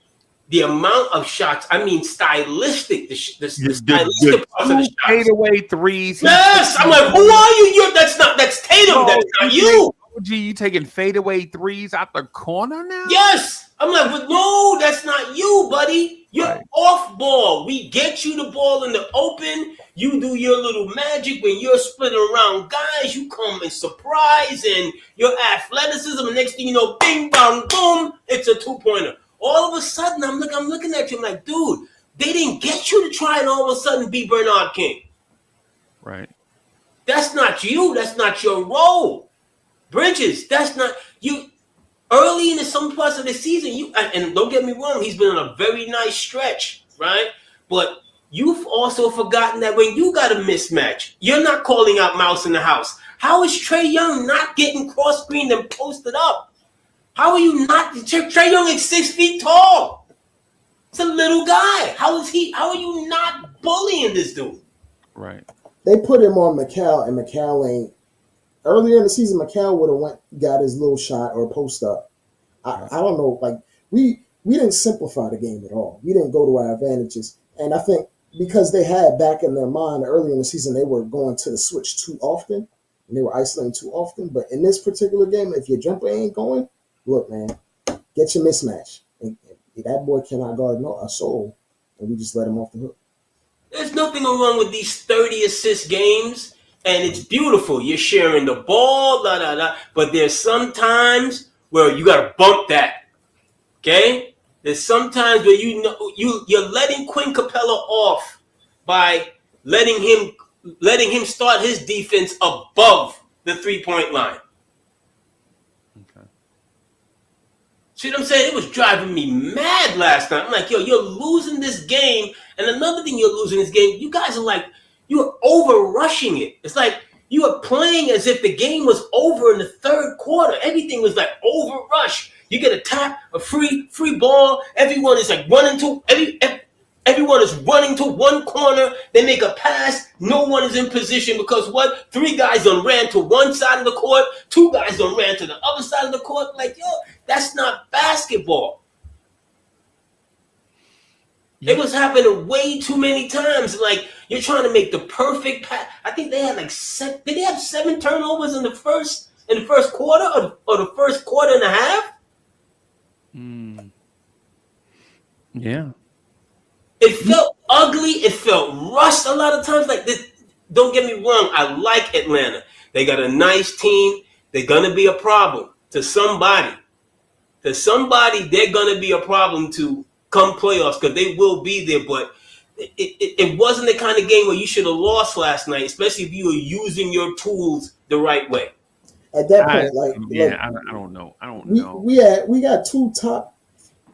the amount of shots, I mean stylistic. The stylistic parts of the shots. Fadeaway threes. Yes, I'm like, who are you? That's Tatum. Oh, that's not you. OG, you taking fadeaway threes out the corner now? Yes, I'm like, but no, that's not you, buddy. You're off ball. We get you the ball in the open. You do your little magic when you're splitting around guys. You come and surprise, and your athleticism. And next thing you know, bing, bang, boom, it's a 2-pointer. All of a sudden, I'm looking at you. I'm like, dude, they didn't get you to try and all of a sudden be Bernard King. Right. That's not you. That's not your role. Bridges, that's not you. Early in some parts of the season, and don't get me wrong, he's been on a very nice stretch, right? But you've also forgotten that when you got a mismatch, you're not calling out mouse in the house. How is Trae Young not getting cross-screened and posted up? How are you not? Trae Young is 6 feet tall. It's a little guy. How are you not bullying this dude? Right. They put him on McCall, and McCall ain't. Earlier in the season, McCall would have got his little shot or post up. I don't know. Like we didn't simplify the game at all. We didn't go to our advantages, and I think because they had back in their mind early in the season, they were going to the switch too often, and they were isolating too often. But in this particular game, if your jumper ain't going, look, man, get your mismatch. And that boy cannot guard a soul, and we just let him off the hook. There's nothing wrong with these 30 assist games, and it's beautiful. You're sharing the ball, but there's some times where you got to bump that, okay? There's sometimes where you're letting Quinn Capella off by letting him start his defense above the 3-point line. See what I'm saying? It was driving me mad last night. I'm like, yo, you're losing this game. And another thing you're losing this game, you guys are like, you're over-rushing it. It's like you are playing as if the game was over in the third quarter. Everything was like over-rush. You get a tap, a free ball. Everyone is like running to everyone is running to one corner. They make a pass. No one is in position because what? 3 guys done ran to one side of the court. 2 guys done ran to the other side of the court. Like, yo, that's not basketball. It was happening way too many times. Like, you're trying to make the perfect pass. I think they had like did they have 7 turnovers in the first quarter or the first quarter and a half? Yeah. It felt ugly. It felt rushed a lot of times. Like this. Don't get me wrong. I like Atlanta. They got a nice team. They're gonna be a problem to somebody. To somebody, they're gonna be a problem to come playoffs, because they will be there. But it wasn't the kind of game where you should have lost last night, especially if you were using your tools the right way. At that I, point, like yeah, look, I don't know. I don't we know. we got two top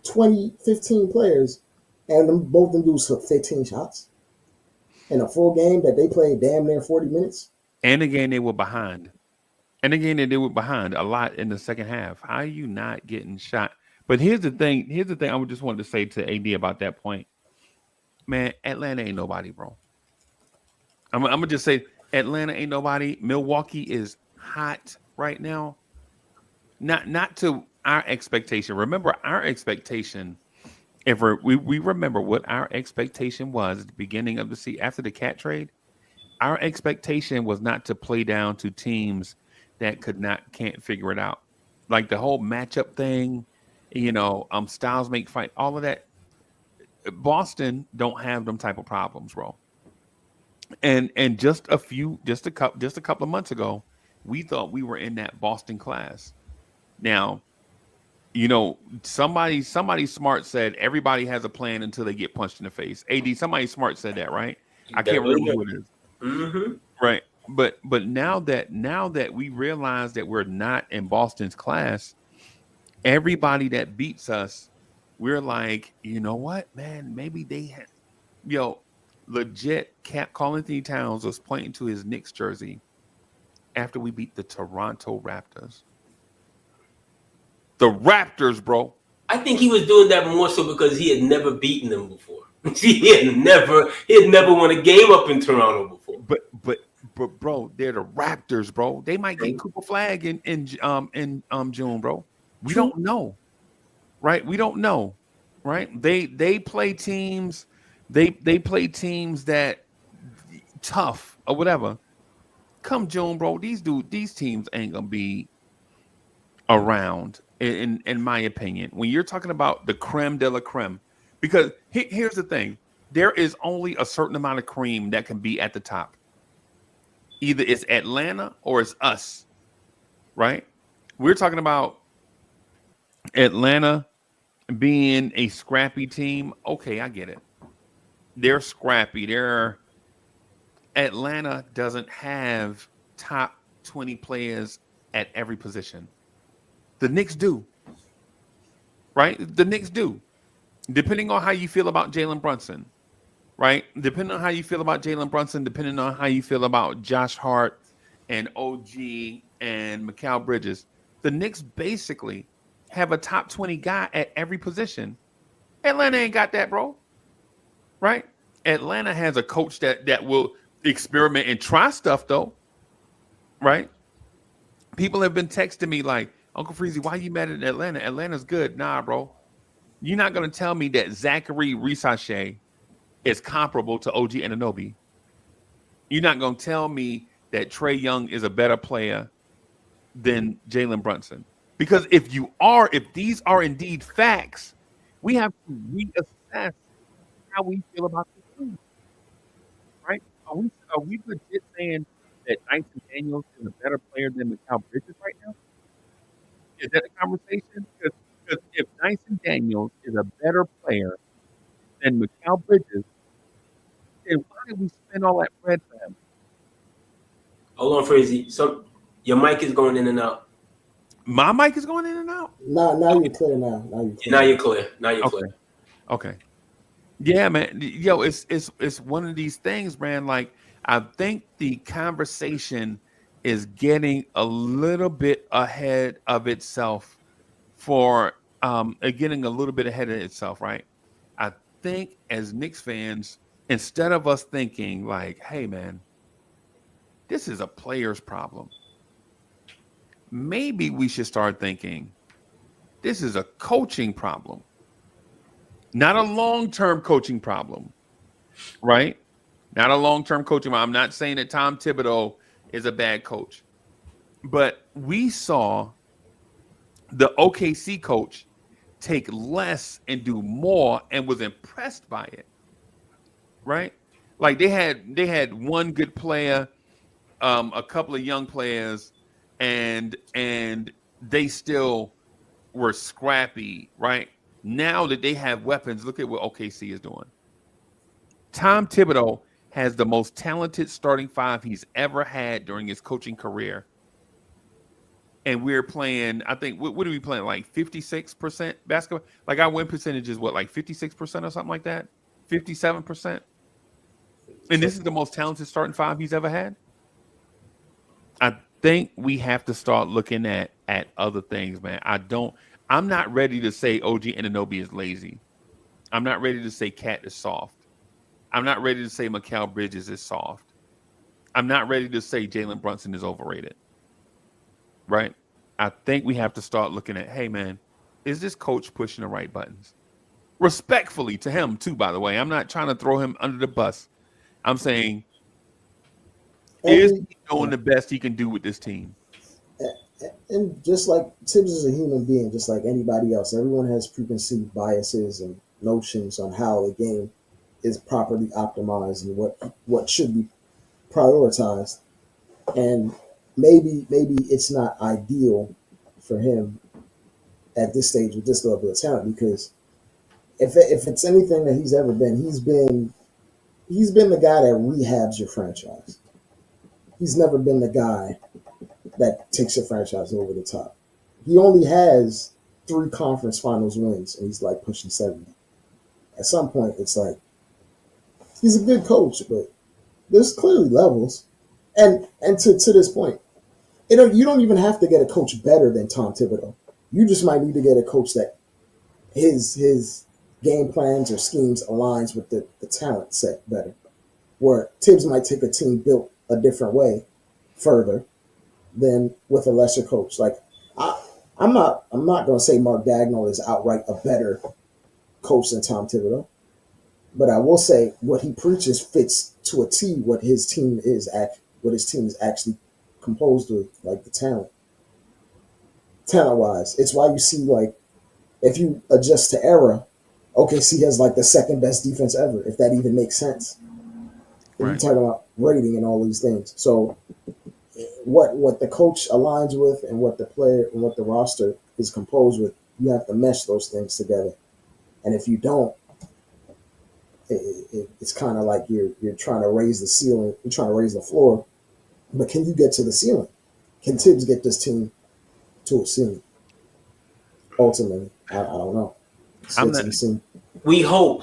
20, 15 players, and both of them do 15 shots in a full game that they played damn near 40 minutes. And again, they were behind. And again, they were behind a lot in the second half. How are you not getting shot? But here's the thing. Here's the thing I would just wanted to say to AD about that point. Man, Atlanta ain't nobody, bro. I'm gonna just say Atlanta ain't nobody. Milwaukee is hot right now. Not to our expectation. Remember our expectation. If we remember what our expectation was at the beginning of the season after the cat trade, our expectation was not to play down to teams that can't figure it out. Like the whole matchup thing, styles make fight, all of that. Boston don't have them type of problems, bro. And just a couple of months ago, we thought we were in that Boston class. Now, somebody smart said everybody has a plan until they get punched in the face. AD, somebody smart said that, right? I can't remember who it is. Mm-hmm. Right. But now that we realize that we're not in Boston's class, everybody that beats us, we're like, you know what, man, maybe they had legit Carl Anthony Towns was pointing to his Knicks jersey after we beat the Toronto Raptors. The Raptors, bro. I think he was doing that more so because he had never beaten them before. he had never won a game up in Toronto before. But bro, they're the Raptors, bro. They might get Cooper Flag in June, bro. We don't know, right? We don't know, right? They play teams, they play teams that tough or whatever. Come June, bro, these teams ain't gonna be around. In my opinion, when you're talking about the creme de la creme, because here's the thing, there is only a certain amount of cream that can be at the top. Either it's Atlanta or it's us, right? We're talking about Atlanta being a scrappy team. Okay, I get it. They're scrappy. Atlanta doesn't have top 20 players at every position. The Knicks do, right? The Knicks do. Depending on how you feel about Jalen Brunson, right? Depending on how you feel about Jalen Brunson, depending on how you feel about Josh Hart and OG and Mikal Bridges, the Knicks basically have a top 20 guy at every position. Atlanta ain't got that, bro. Right? Atlanta has a coach that will experiment and try stuff, though. Right? People have been texting me like, Uncle Freezy, why you mad at Atlanta? Atlanta's good. Nah, bro. You're not going to tell me that Zachary Risachet is comparable to OG Anunoby. You're not going to tell me that Trae Young is a better player than Jalen Brunson. Because if these are indeed facts, we have to reassess how we feel about this team. Right? Are we legit saying that Dyson Daniels is a better player than Mikal Bridges right now? Is that a conversation? Because if Dyson Daniels is a better player than Mikal Bridges, then why did we spend all that bread for him? Hold on, Freezy. So your mic is going in and out. My mic is going in and out. Now you're clear. Now you're clear. Now you're clear. Okay. Yeah, man. Yo, it's one of these things, man. Like, I think the conversation is getting a little bit ahead of itself getting a little bit ahead of itself, right? I think as Knicks fans, instead of us thinking like, hey, man, this is a player's problem, maybe we should start thinking this is a coaching problem, not a long-term coaching problem, right? Not a long-term coaching problem. I'm not saying that Tom Thibodeau is a bad coach, but we saw the OKC coach take less and do more and was impressed by it, right? Like they had one good player, a couple of young players, and they still were scrappy, right? Now that they have weapons, look at what OKC is doing. Tom Thibodeau has the most talented starting five he's ever had during his coaching career. And we're playing, I think, what are we playing? Like 56% basketball? Like our win percentage is what, like 56% or something like that? 57%? And this is the most talented starting five he's ever had? I think we have to start looking at other things, man. I'm not ready to say OG Anunoby is lazy. I'm not ready to say Cat is soft. I'm not ready to say Mikal Bridges is soft. I'm not ready to say Jalen Brunson is overrated. Right? I think we have to start looking at, hey, man, is this coach pushing the right buttons? Respectfully to him, too, by the way. I'm not trying to throw him under the bus. I'm saying, is he doing the best he can do with this team? And just like Tibbs is a human being, just like anybody else, everyone has preconceived biases and notions on how the game is properly optimized and what should be prioritized. And maybe it's not ideal for him at this stage with this level of talent, because if it's anything that he's ever been, he's been the guy that rehabs your franchise. He's never been the guy that takes your franchise over the top. He only has 3 conference finals wins, and he's like pushing 70. At some point, it's like he's a good coach, but there's clearly levels. And to this point, you don't even have to get a coach better than Tom Thibodeau. You just might need to get a coach that his game plans or schemes aligns with the talent set better. Where Tibbs might take a team built a different way further than with a lesser coach. Like I'm not going to say Mark Dagnall is outright a better coach than Tom Thibodeau, but I will say what he preaches fits to a T what his team is actually composed of, like the talent wise. It's why you see, like, if you adjust to era, OKC has like the second best defense ever, if that even makes sense. If Right. you're talking about rating and all these things. So what the coach aligns with and what the player and what the roster is composed with, you have to mesh those things together. And if you don't, it's kind of like you're trying to raise the ceiling, you're trying to raise the floor, but can you get to the ceiling? Can Tibbs get this team to a ceiling? Ultimately, I don't know. I'm Yet to not- be seen. We hope.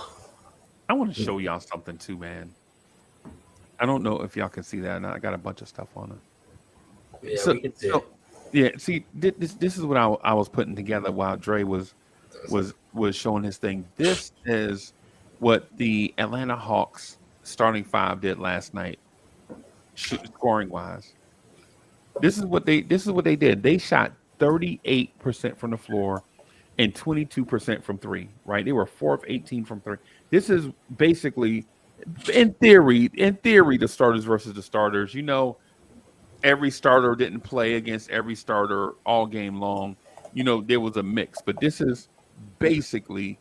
I want to show y'all something too, man. I don't know if y'all can see that. I got a bunch of stuff on it. Yeah, So- we can see so- it. Yeah, see, this is what I was putting together while Dre was showing his thing. This is what the Atlanta Hawks starting five did last night, scoring wise. This is what they did. They shot 38% from the floor and 22% from three. Right, they were 4 of 18 from three. This is basically, in theory, the starters versus the starters. You know, every starter didn't play against every starter all game long. You know, there was a mix, but this is basically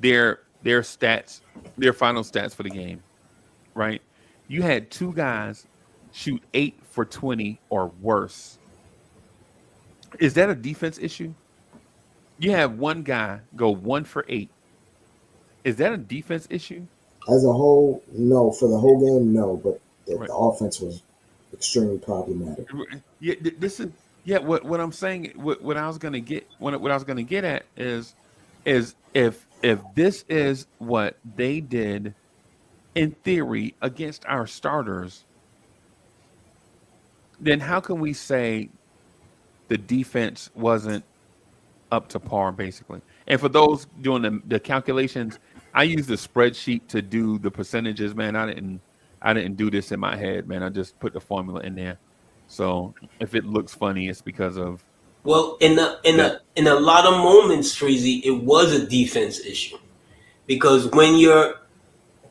their stats, their final stats for the game, right? You had 2 guys shoot 8 for 20 or worse. Is that a defense issue? You have 1 guy go 1 for 8. Is that a defense issue? As a whole, no. For the whole game, no. But Right. the offense was extremely problematic. Yeah, this is what I'm saying. What I was gonna get what I was gonna get at is if this is what they did in theory against our starters, then how can we say the defense wasn't up to par, basically? And for those doing the calculations, I used the spreadsheet to do the percentages, man. I didn't do this in my head, man. I just put the formula in there. So if it looks funny, it's because of Well, in a lot of moments, Freezy, it was a defense issue, because when you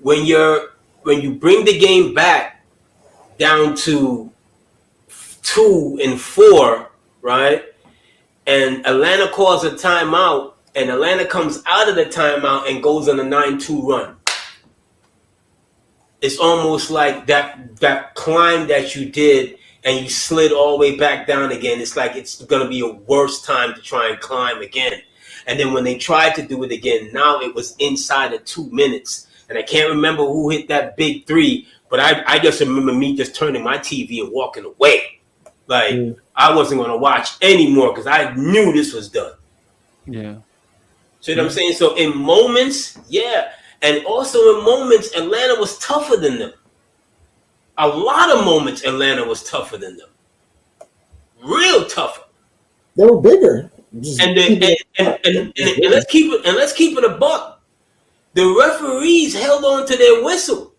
bring the game back down to 2 and 4, right? And Atlanta calls a timeout, and Atlanta comes out of the timeout and goes on a 9-2 run. It's almost like that climb that you did and you slid all the way back down again. It's like it's going to be a worse time to try and climb again. And then when they tried to do it again, now it was inside of 2 minutes. And I can't remember who hit that big three, but I just remember me just turning my TV and walking away. Like, I wasn't going to watch anymore because I knew this was done. Yeah. See what I'm saying? So in moments, yeah. And also in moments, Atlanta was tougher than them. A lot of moments, Atlanta was tougher than them. Real tougher. They were bigger. And let's keep it a buck. The referees held on to their whistle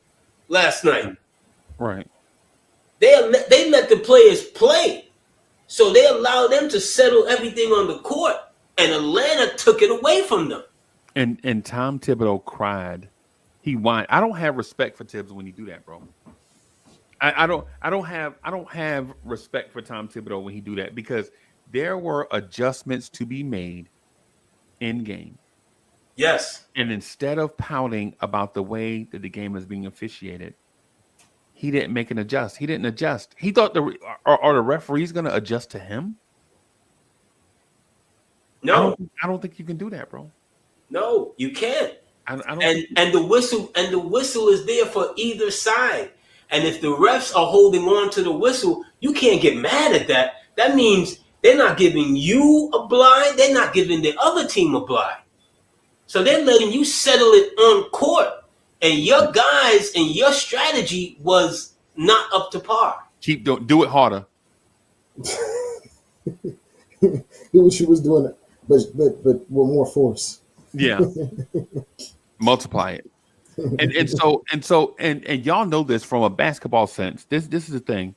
last night. Right. They let the players play. So they allowed them to settle everything on the court. And Atlanta took it away from them. And Tom Thibodeau cried. He whined. I don't have respect for Tibbs when he do that, bro. I don't have respect for Tom Thibodeau when he do that, because there were adjustments to be made in game. Yes. And instead of pouting about the way that the game is being officiated, he didn't make an adjust. He didn't adjust. He thought are the referees going to adjust to him? No. I don't think you can do that, bro. No, you can't. I don't and the whistle is there for either side. And if the refs are holding on to the whistle, you can't get mad at that. That means they're not giving you a blind. They're not giving the other team a blind. So they're letting you settle it on court. And your guys and your strategy was not up to par. do it harder. Do what she was doing, but with more force. Yeah. Multiply it. And y'all know this from a basketball sense. This is the thing.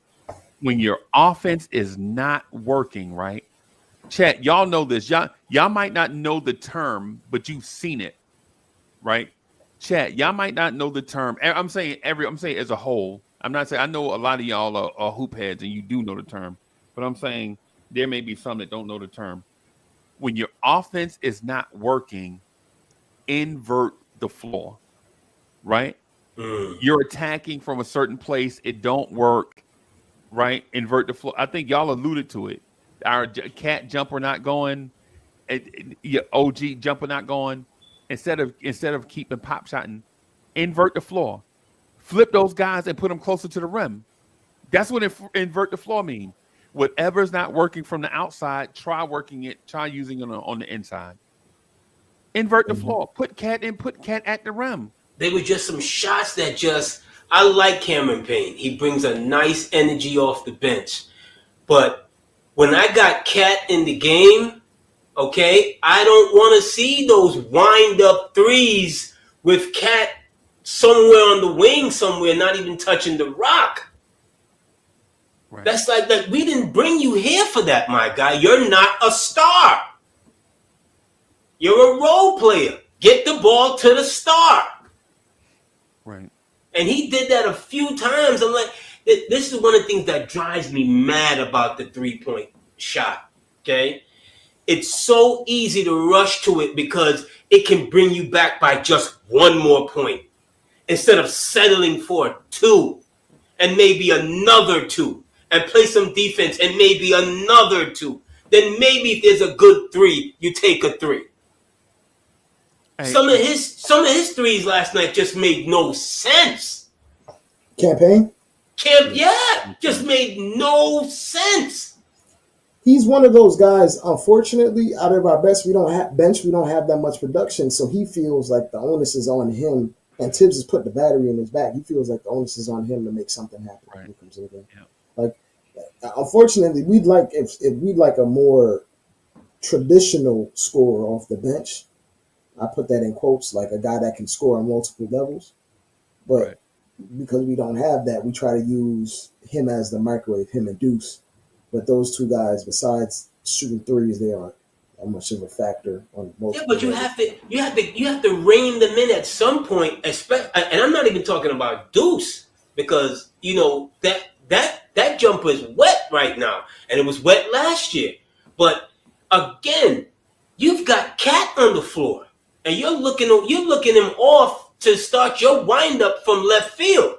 When your offense is not working, right? Chat, y'all know this. Y'all might not know the term, but you've seen it, right? Chat, y'all might not know the term. I'm saying as a whole. I'm not saying, I know a lot of y'all are hoop heads and you do know the term, but I'm saying there may be some that don't know the term. When your offense is not working, invert the floor, right? You're attacking from a certain place. It don't work, right? Invert the floor. I think y'all alluded to it. Our cat jumper not going, your OG jumper not going. Instead of keeping pop shotting, invert the floor. Flip those guys and put them closer to the rim. That's what invert the floor means. Whatever's not working from the outside, try using it on the inside. Invert the floor. Put cat at the rim. They were just some shots that I like Cameron Payne. He brings a nice energy off the bench. But when I got Cat in the game, okay, I don't want to see those wind-up threes with Cat somewhere on the wing somewhere, not even touching the rock. Right. That's like we didn't bring you here for that, my guy. You're not a star. You're a role player. Get the ball to the star. Right. And he did that a few times. I'm like, this is one of the things that drives me mad about the three-point shot, okay? It's so easy to rush to it because it can bring you back by just one more point instead of settling for 2 and maybe another 2 and play some defense and maybe another 2. Then maybe if there's a good 3, you take a 3. Hey. Some of his threes last night just made no sense. Campaign? Just made no sense. He's one of those guys, unfortunately, out of our best, we don't have that much production, so he feels like the onus is on him, and Tibbs has put the battery in his back. He feels like the onus is on him to make something happen when he comes in the game. Yeah. Like, unfortunately, we'd like a more traditional scorer off the bench. I put that in quotes, like a guy that can score on multiple levels. But because we don't have that, we try to use him as the microwave, him and Deuce. But those two guys, besides shooting threes, they aren't much of a factor on most. Yeah, but you have to rein them in at some point. And I'm not even talking about Deuce, because that jumper is wet right now, and it was wet last year. But again, you've got Cat on the floor, and you're looking him off to start your windup from left field.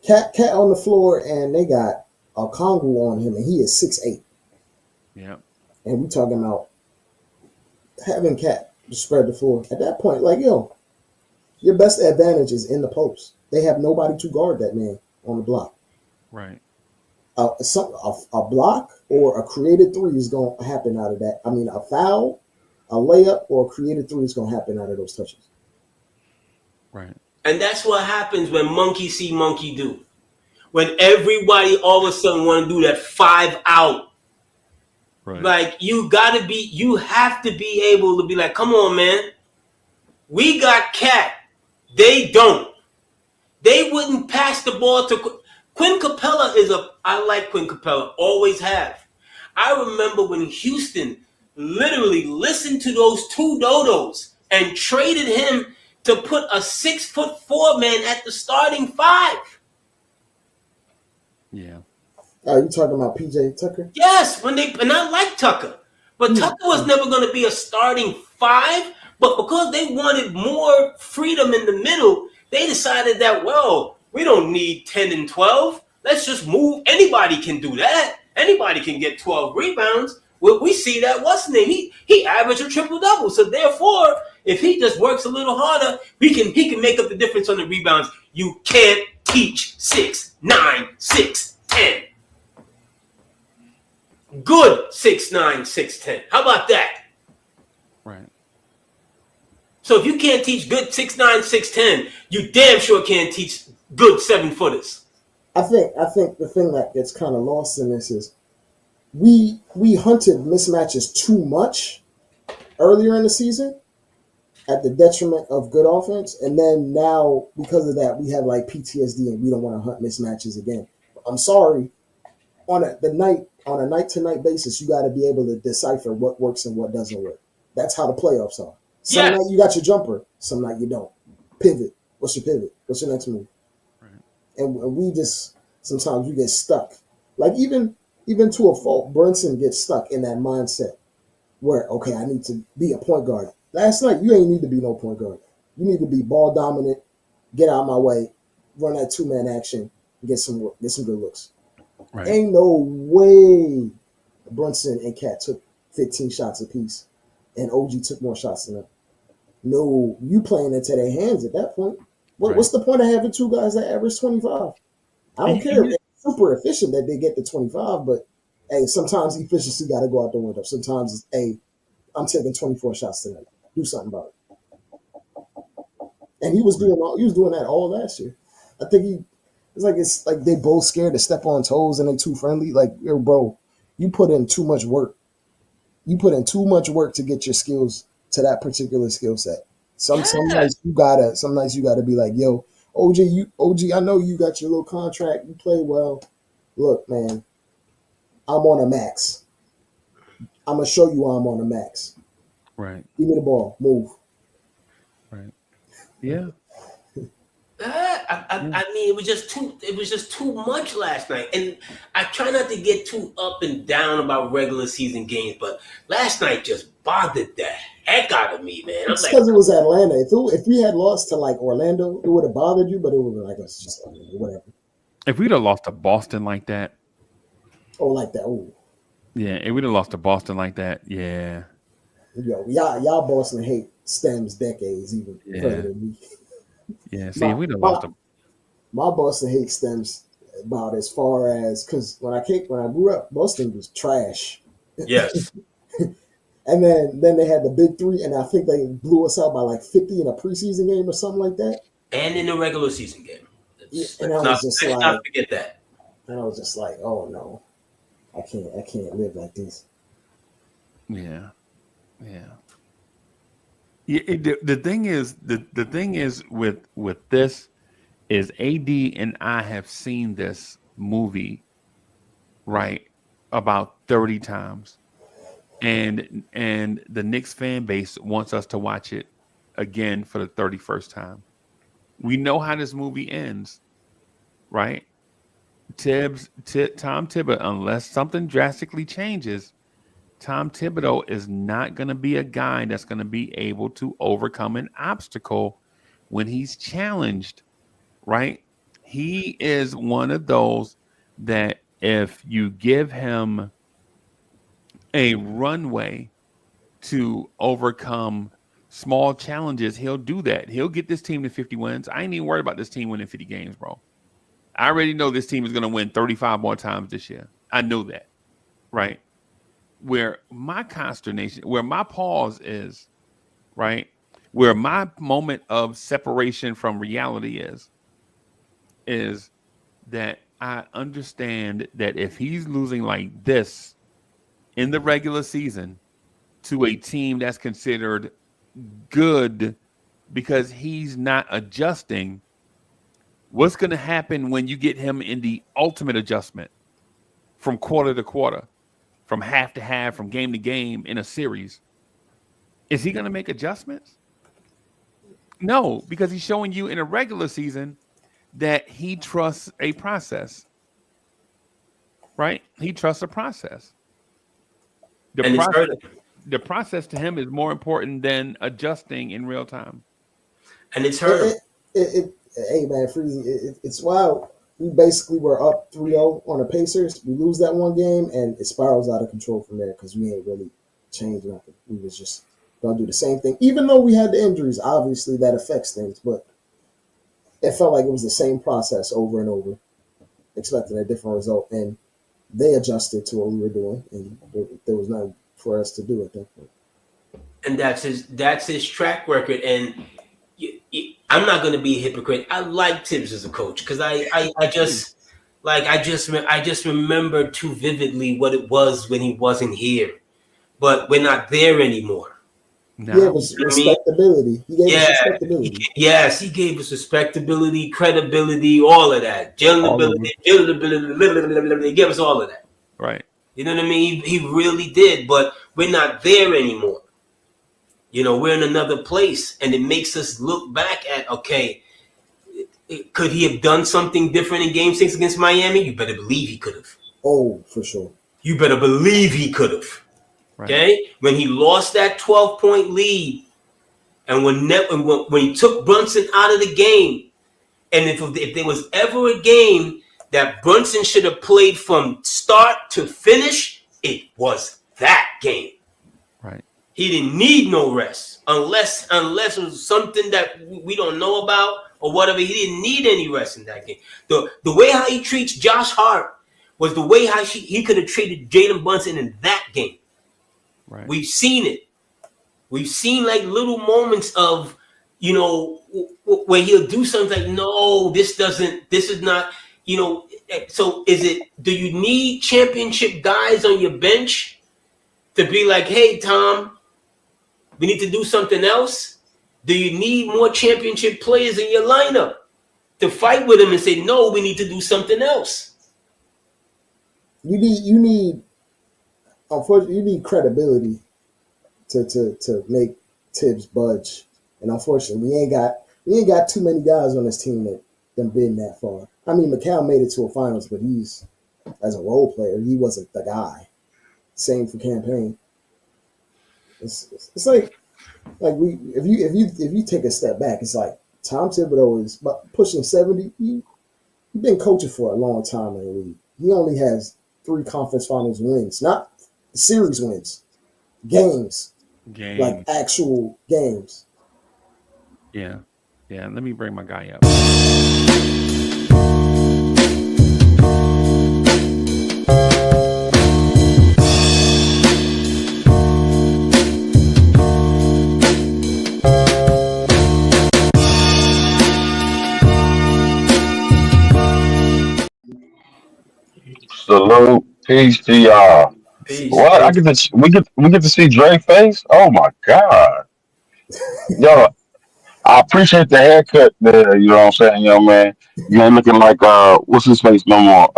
Cat on the floor, and they got a Kongu on him, and he is 6'8". Yeah. And we're talking about having Cat spread the floor at that point, like yo, your best advantage is in the post. They have nobody to guard that man on the block. Right. A block or a created three is going to happen out of that. I mean, a foul, a layup, or a created three is going to happen out of those touches. Right. And that's what happens when monkey see, monkey do. When everybody all of a sudden want to do that 5 out. Right. Like you have to be able to be like, come on, man. We got Cat. They don't. They wouldn't pass the ball to Quinn Capella. I like Quinn Capella. Always have. I remember when Houston literally listened to those two dodos and traded him to put a 6'4" man at the starting 5. Yeah. Are you talking about PJ Tucker? Yes, and I like Tucker. But Tucker was never going to be a starting 5. But because they wanted more freedom in the middle, they decided that, well, we don't need 10 and 12. Let's just move. Anybody can do that. Anybody can get 12 rebounds. Well, we see that, what's his name? He averaged a triple-double. So therefore, if he just works a little harder, he can make up the difference on the rebounds. You can't teach 6'9", 6'10". Good 6'9", 6'10". How about that? Right. So if you can't teach good 6'9", 6'10", you damn sure can't teach good 7-footers. I think the thing that gets kind of lost in this is we hunted mismatches too much earlier in the season at the detriment of good offense, and then now because of that we have like PTSD and we don't want to hunt mismatches again. I'm sorry, on a night-to-night basis, you got to be able to decipher what works and what doesn't work. That's how the playoffs are. Some night you got your jumper, some night you don't. Pivot. What's your pivot? What's your next move? Right. And we just sometimes we get stuck. Like even to a fault, Brunson gets stuck in that mindset where okay, I need to be a point guard. Last night you ain't need to be no point guard. You need to be ball dominant, get out of my way, run that 2-man action, and get some good looks. Right. Ain't no way Brunson and Cat took 15 shots apiece, and OG took more shots than them. No, you playing into their hands at that point. What's the point of having two guys that average 25? I don't care if it's super efficient that they get to 25, but hey, sometimes efficiency got to go out the window. Sometimes it's, hey, I'm taking 24 shots tonight. Do something about it. And he was doing that all last year. I think it's like they both scared to step on toes and they too friendly. Like, yo, bro, you put in too much work. You put in too much work to get your skills to that particular skill set. Some nights you gotta be like, yo, OG, I know you got your little contract, you play well. Look, man, I'm on a max. I'm gonna show you I'm on a max. Right. Give me the ball. Move. Right. Yeah. I mean, it was just too much last night, and I try not to get too up and down about regular season games, but last night just bothered the heck out of me, man. It's because it was Atlanta. If we had lost to like Orlando, it would have bothered you, but it would have been like it's just whatever. If we'd have lost to Boston like that, yeah, if we'd have lost to Boston like that, yeah. Yo, y'all Boston hate stems decades even further than me. Yeah, see, if we'd have lost them. My Boston hate stems about as far as because when I grew up, Boston was trash. Yes. And then they had the big three, and I think they blew us out by like 50 in a preseason game or something like that. And in the regular season game. Let's not forget that. And I was just like, oh no, I can't live like this. Yeah. The thing is with this is AD and I have seen this movie right about 30 times, and the Knicks fan base wants us to watch it again for the 31st time. We know how this movie ends, right? Tom Thibodeau, unless something drastically changes, Tom Thibodeau is not going to be a guy that's going to be able to overcome an obstacle when he's challenged, right? He is one of those that if you give him a runway to overcome small challenges, he'll do that. He'll get this team to 50 wins. I ain't even worried about this team winning 50 games, bro. I already know this team is going to win 35 more times this year. I know that, right? Where my consternation, where my pause is, right? Where my moment of separation from reality is that I understand that if he's losing like this in the regular season to a team that's considered good because he's not adjusting, what's going to happen when you get him in the ultimate adjustment from quarter to quarter, from half to half, from game to game in a series? Is he going to make adjustments? No, because he's showing you in a regular season that he trusts a process, right? He trusts a process. The process to him is more important than adjusting in real time. And it's hurt. Hey, man, Freezy, it's wild. We basically were up 3-0 on the Pacers. We lose that one game, and it spirals out of control from there because we ain't really changed nothing. We was just going to do the same thing. Even though we had the injuries, obviously that affects things, but it felt like it was the same process over and over, expecting a different result. And they adjusted to what we were doing, and there was nothing for us to do at that point. And that's his track record. And I'm not going to be a hypocrite. I like Tibbs as a coach because I just remember too vividly what it was when he wasn't here. But we're not there anymore. No. Yeah, it was respectability. He gave us respectability. He gave us respectability, credibility, all of that. Gentleability, he gave us all of that. Right. You know what I mean? He really did, but we're not there anymore. You know, we're in another place, and it makes us look back at, okay, could he have done something different in Game 6 against Miami? You better believe he could have. Oh, for sure. You better believe he could have. Right. Okay? When he lost that 12-point lead, and when he took Brunson out of the game, and if there was ever a game that Brunson should have played from start to finish, it was that game. Right. He didn't need no rest unless it was something that we don't know about or whatever. He didn't need any rest in that game. The way how he treats Josh Hart was the way how he could have treated Jalen Brunson in that game. Right. We've seen it. We've seen like little moments of, you know, where he'll do something like, no, this is not, you know. So do you need championship guys on your bench to be like, hey, Tom, we need to do something else? Do you need more championship players in your lineup to fight with him and say, no, we need to do something else? You need unfortunately, you need credibility to make Tibbs budge. And unfortunately, we ain't got too many guys on this team that done been that far. I mean, McCall made it to a finals, but he's, as a role player, he wasn't the guy. Same for campaign. It's like if you take a step back, it's like Tom Thibodeau is pushing 70. He's been coaching for a long time in the league. He only has 3 conference finals wins, not series wins, games, like actual games. Yeah. Let me bring my guy up. Salute, peace to y'all. Peace. What? We get to see Drake's face. Oh my god, yo! I appreciate the haircut there. You know what I'm saying, yo man? You ain't looking like what's his face no more.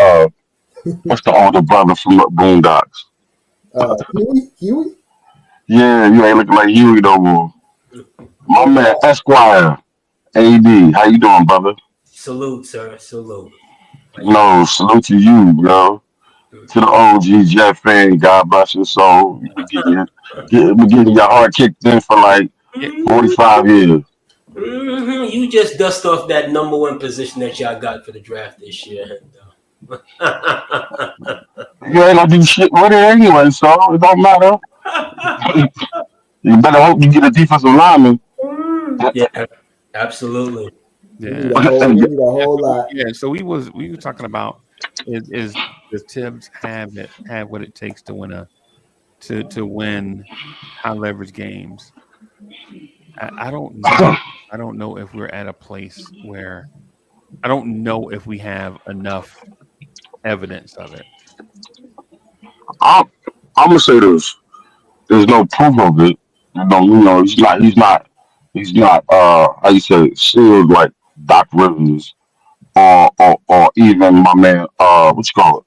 What's the older brother from the Boondocks? Huey? Yeah, you ain't looking like Huey no more. My man Esquire, AD. How you doing, brother? Salute, sir. Salute. No, salute to you, yo. To the OG Jet fan, God bless your soul. You been getting your heart kicked in for like 45 years. Mm-hmm. You just dust off that number 1 position that y'all got for the draft this year. You ain't gonna do shit with it anyway, so it don't matter. You better hope you get a defensive lineman. Yeah, absolutely. We Yeah. need a whole. We need a Yeah, whole so lot. so we were talking about is does Tibbs have what it takes to win to win high leverage games? I don't know. I don't know if we're at a place where I don't know if we have enough evidence of it. I'm, I'm gonna say this. There's no proof of it. He's not how you say it, sealed like Doc Rivers or even my man what you call it,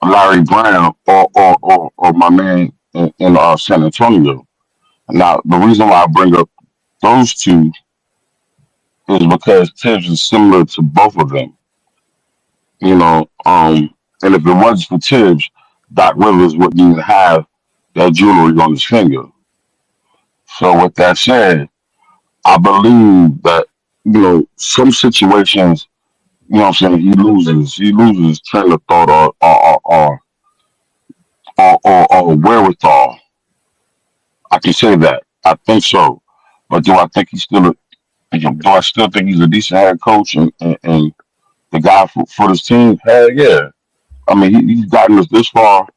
Larry Brown or my man in San Antonio. Now the reason why I bring up those two is because Tibbs is similar to both of them. You know, and if it wasn't for Tibbs, Doc Rivers wouldn't even have that jewelry on his finger. So with that said, I believe that, some situations, what I'm saying, he loses train of thought or wherewithal. I can say that. I think so. But do I think do I still think he's a decent head coach and the guy for this team? Hell yeah. I mean, he's gotten us this far,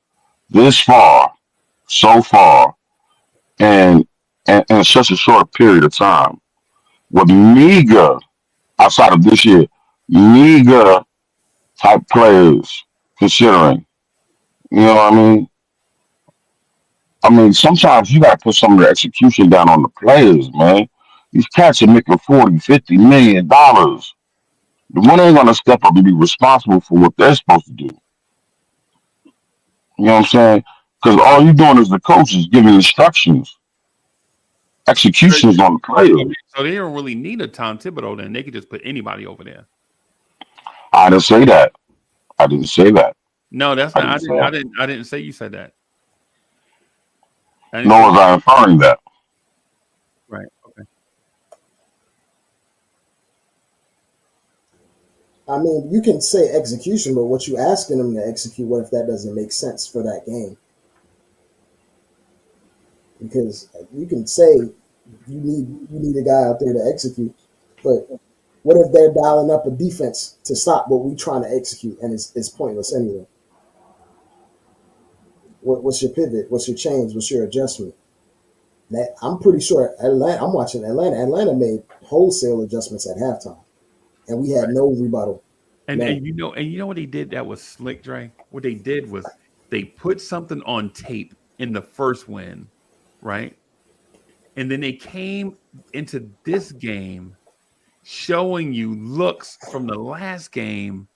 so far, and in such a short period of time with meager, outside of this year, meager type players considering. You know what I mean? I mean, sometimes you got to put some of the execution down on the players, man. These cats are making 40, $50 million. The one ain't going to step up and be responsible for what they're supposed to do. You know what I'm saying? Because all you're doing as the coach is giving instructions. Execution is on the players. So they don't really need a Tom Thibodeau. Then they could just put anybody over there. I didn't say that. I didn't say that. No, that's I not. didn't say that. I didn't say you said that. Nor was I inferring that. Right. Okay. I mean, you can say execution, but what you asking them to execute? What if that doesn't make sense for that game? Because you can say you need a guy out there to execute, but what if they're dialing up a defense to stop what we're trying to execute, and it's pointless anyway? What's your pivot? What's your change? What's your adjustment? That I'm pretty sure Atlanta. I'm watching Atlanta. Atlanta made wholesale adjustments at halftime, and we had no rebuttal. And you know what they did that was slick, Dre? What they did was they put something on tape in the first win, right? And then they came into this game showing you looks from the last game,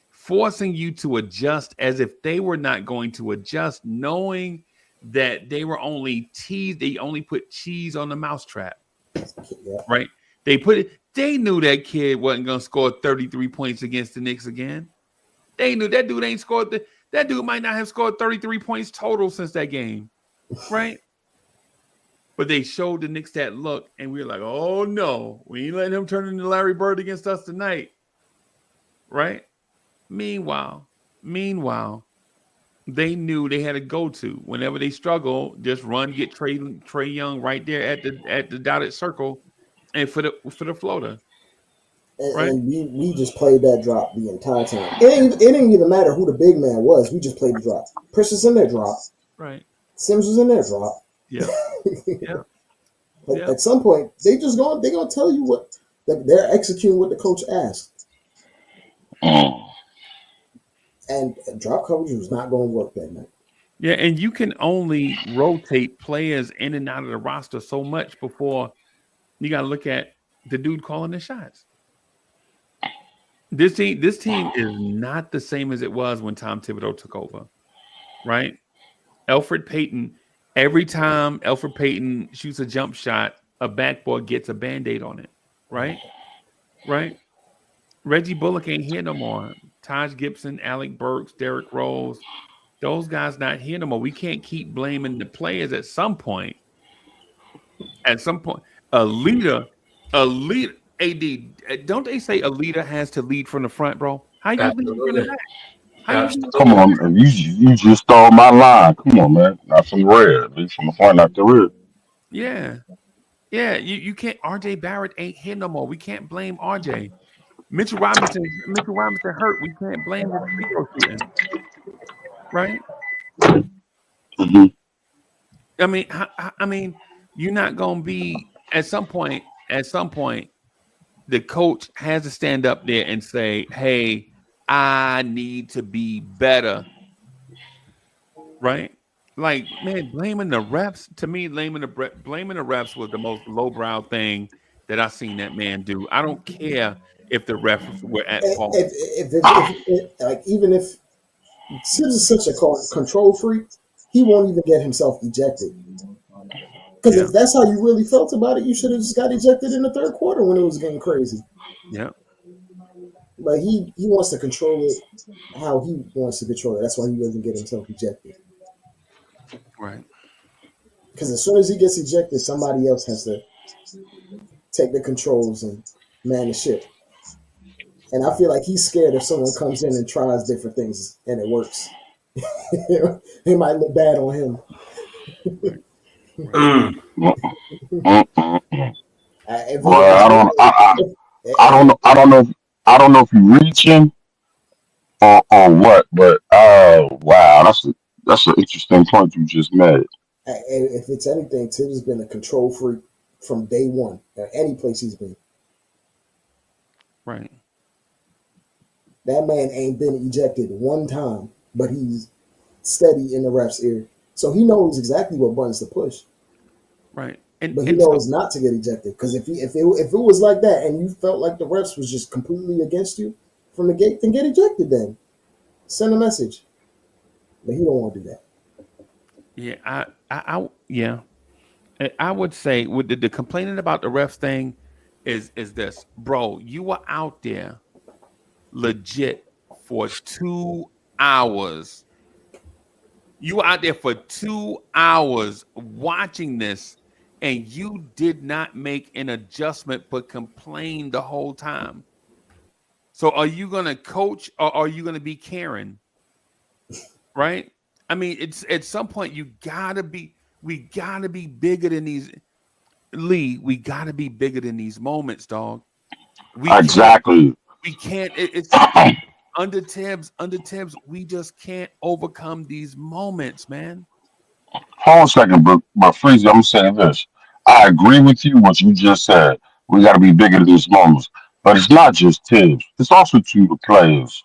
forcing you to adjust as if they were not going to adjust, knowing that they were only teased. They only put cheese on the mousetrap, Yeah. right? They knew that kid wasn't going to score 33 points against the Knicks again. They knew that dude ain't scored. That dude might not have scored 33 points total since that game, right? But they showed the Knicks that look, and we were like, oh, no, we ain't letting him turn into Larry Bird against us tonight, right? Meanwhile, they knew they had a go-to. Whenever they struggle, just run, get Trey Young right there at the dotted circle, and for the floater. Right. And we just played that drop the entire time. It didn't even matter who the big man was. We just played the drop. Precious in their drop. Right. Sims was in their drop. Yeah. Yeah. At some point, they're gonna tell you what they're executing what the coach asked. And drop coverage was not going to work that night. Yeah, and you can only rotate players in and out of the roster so much before you got to look at the dude calling the shots. This team is not the same as it was when Tom Thibodeau took over, right? Elfrid Payton, every time Elfrid Payton shoots a jump shot, a backboard gets a Band-Aid on it, right? Right? Reggie Bullock ain't here no more. Taj Gibson, Alec Burks, Derrick Rose, those guys not here no more. We can't keep blaming the players at some point. A leader, AD, don't they say a leader has to lead from the front, bro? How you lead from the back? Come on, you just stole my line. Come on, man. Not from the rear. Lead from the front, not the rear. Yeah. Yeah. You can't. RJ Barrett ain't here no more. We can't blame RJ. Mitchell Robinson hurt. We can't blame his free throw shooting. Right. Mhm. I mean, you're not gonna be at some point. At some point, the coach has to stand up there and say, "Hey, I need to be better." Right? Like, man, blaming the refs to me, blaming the refs was the most lowbrow thing that I seen that man do. I don't care if the refs were at fault. Like even if Tibbs is such a control freak, he won't even get himself ejected. Because Yeah, if that's how you really felt about it, you should have just got ejected in the third quarter when it was getting crazy. yeah, But he wants to control it how he wants to control it. That's why he doesn't get himself ejected. right. Because as soon as he gets ejected, somebody else has to take the controls and man the ship. And I feel like he's scared if someone comes in and tries different things and it works. It might look bad on him. Right, right. Mm. Mm-mm. If, Boy, if it's I don't, one, if, I don't if, know, I don't know if you reaching or what, but wow, that's an interesting point you just made. if it's anything, Tibbs has been a control freak from day one at any place he's been. Right, That man ain't been ejected one time, but he's steady in the ref's ear. So he knows exactly what buttons to push, right. but he And so knows not to get ejected. Because if it was like that and you felt like the refs was just completely against you from the gate, then get ejected. Then send a message. But he don't want to do that. yeah, yeah. I would say with the complaining about the refs thing is this, bro. You were out there legit for 2 hours. You were out there for 2 hours watching this, and you did not make an adjustment but complained the whole time. So are you gonna coach or are you gonna be Karen? Right? I mean, it's at some point we gotta be bigger than these Lee, we gotta be bigger than these moments, dog. We can't Exactly. we can't under Tibbs, we just can't overcome these moments, man. Hold on a second, but Freezy, I'm saying this. I agree with you what you just said. We got to be bigger than these moments, but it's not just Tibbs. It's also to the players.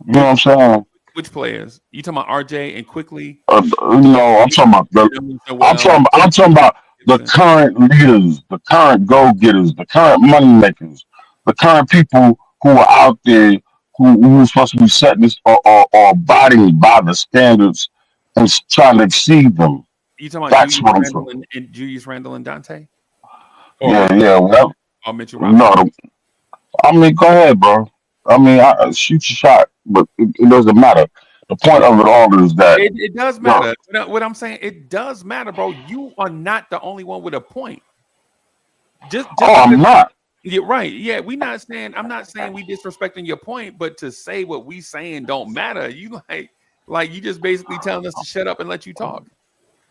You know what Which I'm saying? which players? You talking about RJ and quickly? I'm talking about Well, I'm talking about the Gibson. current leaders, the current go getters, the current money makers, the current people who are out there who are supposed to be setting this or abiding by the standards and trying to exceed them. You talking about That's what I'm saying. Julius Randle and Dante? Or Yeah, Mitchell yeah. Well, or Mitchell no, Robinson? I mean, go ahead, bro. I mean, shoot your shot, but it doesn't matter. The point Yeah, of it all is that, it does yo, matter. What I'm saying, it does matter, bro. You are not the only one with a point. Just oh, because I'm not. you're right. Yeah, we not saying I'm not saying we disrespecting your point, but to say what we saying don't matter, you like you just basically telling us to shut up and let you talk.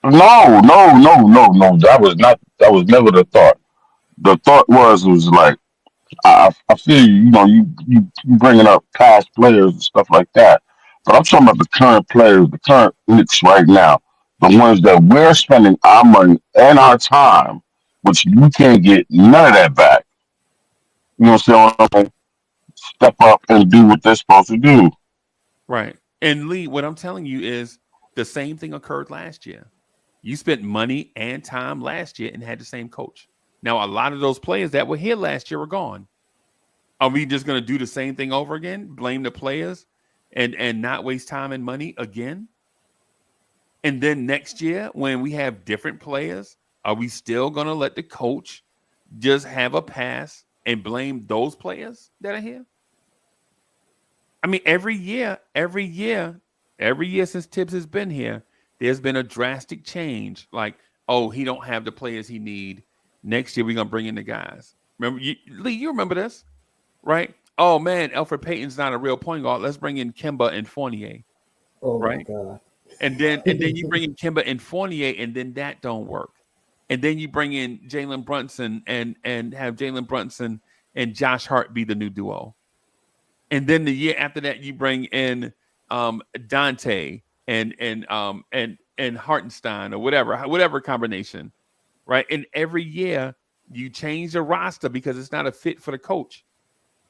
No, no, no, no, no. That was not. That was never the thought. The thought was like I feel you. You know, you bringing up past players and stuff like that, but I'm talking about the current players, the current Knicks right now, the ones that we're spending our money and our time, which you can't get none of that back. You know what I'm saying? Step up and do what they're supposed to do. Right. And Lee, what I'm telling you is the same thing occurred last year. You spent money and time last year and had the same coach. Now, a lot of those players that were here last year are gone. Are we just going to do the same thing over again? Blame the players and not waste time and money again? And then next year, when we have different players, are we still going to let the coach just have a pass and blame those players that are here? I mean, every year since Tibbs has been here, there's been a drastic change. Like, oh, he don't have the players he need. Next year, we're gonna bring in the guys. Remember, Lee? You remember this, right? Oh man, Alfred Payton's not a real point guard. Let's bring in Kimba and Fournier, Oh my right? god. And then you bring in Kimba and Fournier, and then that don't work. and then you bring in Jalen Brunson and have Jalen Brunson and Josh Hart be the new duo. And then the year after that, you bring in Dante and Hartenstein or whatever combination, right? And every year you change the roster because it's not a fit for the coach.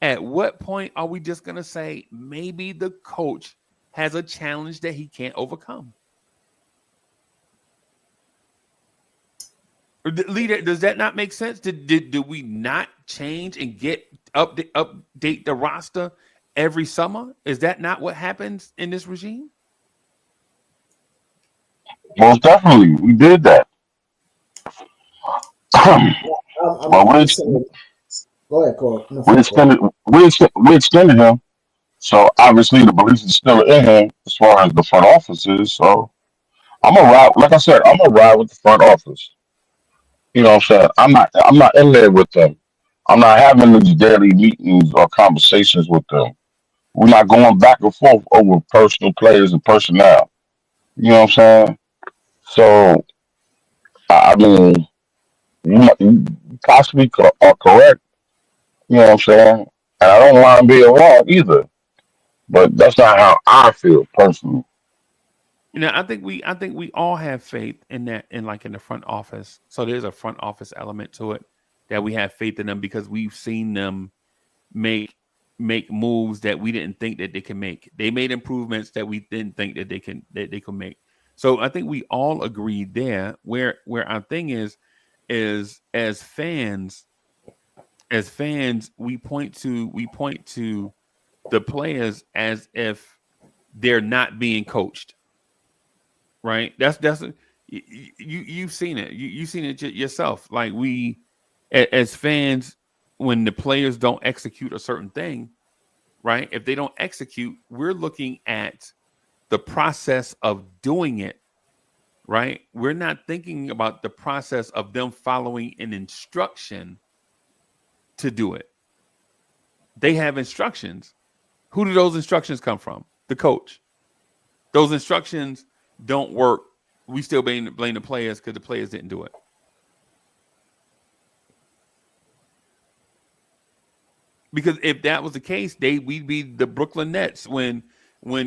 At what point are we just gonna say maybe the coach has a challenge that he can't overcome? Leader, does that not make sense? Did we not change and update the roster every summer? Is that not what happens in this regime? Most definitely, we did that. Well, I'm just saying. Go ahead, Cole. No, we Cole. extended we extended him. So obviously the belief is still in him as far as the front office is. So I'm gonna ride. Like I said, I'm gonna ride with the front office. You know what I'm saying? I'm not in there with them. I'm not having these daily meetings or conversations with them. We're not going back and forth over personal players and personnel. You know what I'm saying? So I mean, you possibly are correct. You know what I'm saying? And I don't mind being wrong either. But that's not how I feel personally. I think we all have faith in that in the front office. So there's a front office element to it that we have faith in them because we've seen them make make moves that we didn't think that they can make. They made improvements that we didn't think that they could make. So I think we all agree there. Where our thing is as fans we point to the players as if they're not being coached, right? You've seen it. You've seen it yourself. Like as fans, when the players don't execute a certain thing, right? If they don't execute, we're looking at the process of doing it, right? We're not thinking about the process of them following an instruction to do it. They have instructions. Who do those instructions come from? The coach. Those instructions don't work. We still blame the players because the players didn't do it. Because if that was the case, we'd be the Brooklyn Nets when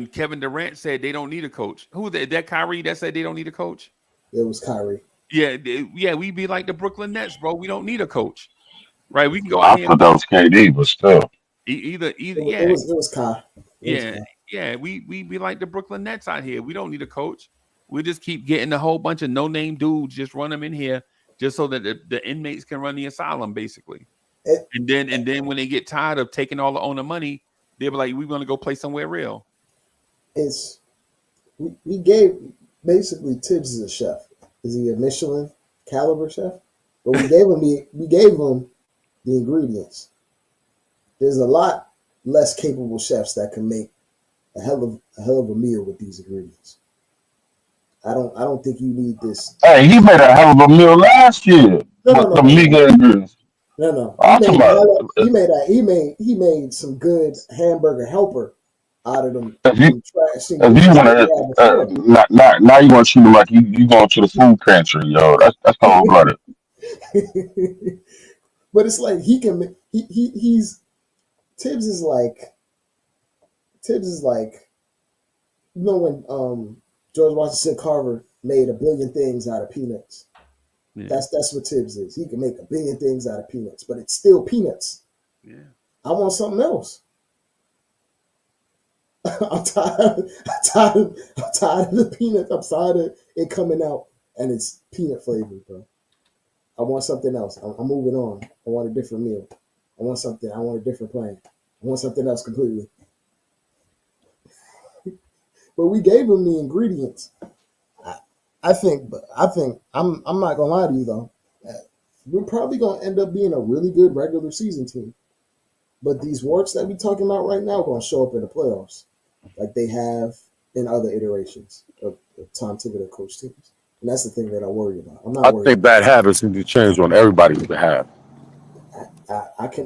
Kevin Durant said they don't need a coach. Who was that? That Kyrie that said they don't need a coach? It was Kyrie. Yeah, we'd be like the Brooklyn Nets, bro. We don't need a coach, right? We can go out I here thought that was KD, but still. either, It was Kai. It was yeah, Kai. yeah. We be like the Brooklyn Nets out here. We don't need a coach. We just keep getting a whole bunch of no name dudes, just run them in here, just so that the inmates can run the asylum, basically. It, And then when they get tired of taking all the owner money, they'll be like, "We want to go play somewhere real." it's we gave basically Tibbs is a chef. Is he a Michelin caliber chef? But we gave him the ingredients. There's a lot less capable chefs that can make a hell of a meal with these ingredients. I don't think you need this. Hey, he made a hell of a meal last year No, no, with no, the no, no, meager ingredients. no. He I'm made talking about he made some good hamburger helper out of if you them trash if you ingredients want that we to had before. now you want to treat him like you going to the food pantry, yo. That's cold blooded. But it's like he can he's Tibbs is like when George Washington Carver made a billion things out of peanuts. Yeah, That's what Tibbs is. He can make a billion things out of peanuts, but it's still peanuts. yeah. I want something else. I'm tired of the peanuts. I'm tired of it coming out and it's peanut flavored, bro. I want something else. I'm moving on. I want a different meal. I want a different plan. I want something else completely. But we gave him the ingredients. I, I think I'm not gonna lie to you though. We're probably gonna end up being a really good regular season team. But these warts that we talking about right now are gonna show up in the playoffs, like they have in other iterations of Tom Thibodeau coach teams. And that's the thing that I worry about. I'm not I worried. think bad habits need to change on everybody's behalf.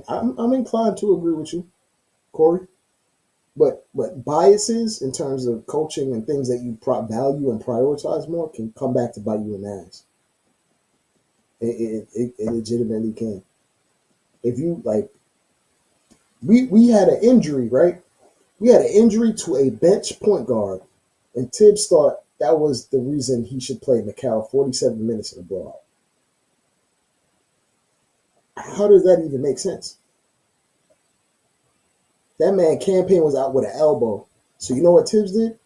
I'm inclined to agree with you, Corey. But biases in terms of coaching and things that you value and prioritize more can come back to bite you in the ass. It legitimately can. If you like, we had an injury, right? We had an injury to a bench point guard, and Tibbs thought that was the reason he should play Mikal 47 minutes in a blowout. How does that even make sense? That man campaign was out with an elbow. So you know what Tibbs did?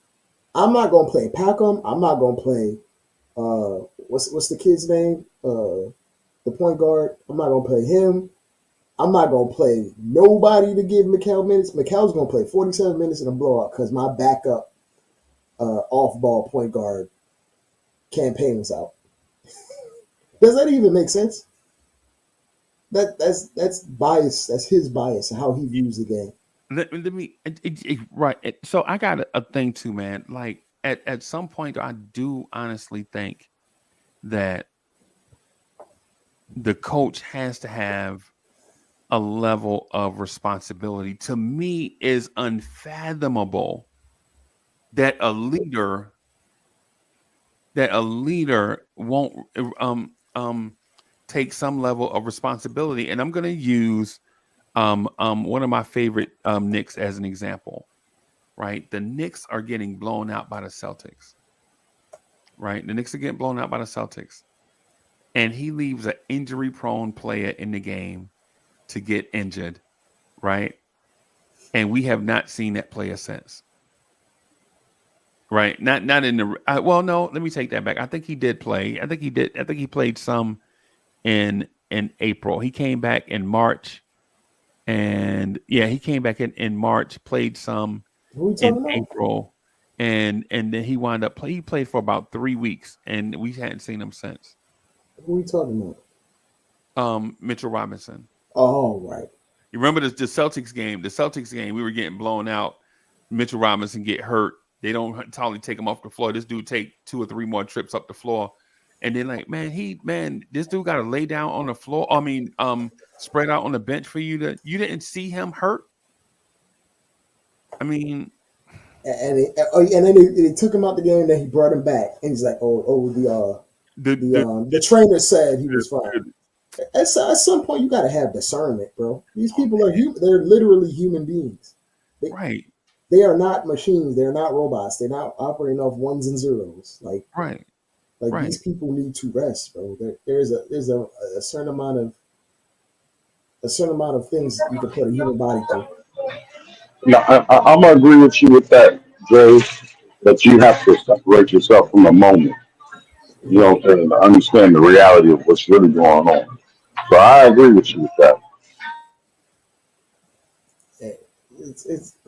I'm not gonna play Packham. I'm not gonna play what's the kid's name? The point guard. I'm not gonna play him. I'm not gonna play nobody to give Mikal minutes. Mikal's gonna play 47 minutes in a blowout because my backup off-ball point guard campaign was out. Does that even make sense? That's bias. That's his bias and how he views the game. Let me right. So I got a thing too, man. Like at some point, I do honestly think that the coach has to have a level of responsibility. To me, is unfathomable that a leader won't take some level of responsibility. And I'm going to use one of my favorite Knicks as an example. Right, the Knicks are getting blown out by the Celtics. Right, the Knicks are getting blown out by the Celtics, and he leaves an injury-prone player in the game to get injured. Right, and we have not seen that player since. Right, not in the well. No, let me take that back. I think he did play. I think he played some in April. He came back in March, and yeah, he came back in March. Played some in April, and then he wound up he played for about 3 weeks, and we hadn't seen him since. Who are we talking about? Mitchell Robinson. Oh, right. You remember the Celtics game? The Celtics game, we were getting blown out. Mitchell Robinson get hurt. They don't totally take him off the floor. This dude take 2 or 3 more trips up the floor, and then like, man, this dude got to lay down on the floor. I mean, spread out on the bench for you you didn't see him hurt. I mean, and then they took him out the game. Then he brought him back, and he's like, the trainer said he was fine. At some point, you got to have discernment, bro. These people are human. They're literally human beings. Right. They are not machines. They're not robots. They're not operating off ones and zeros. Right. These people need to rest, bro. There's a certain amount of things you can put a human body through. No, I'm gonna agree with you with that, Dre. That you have to separate yourself from the moment. You know what I'm saying? To understand the reality of what's really going on. So I agree with you with that. It's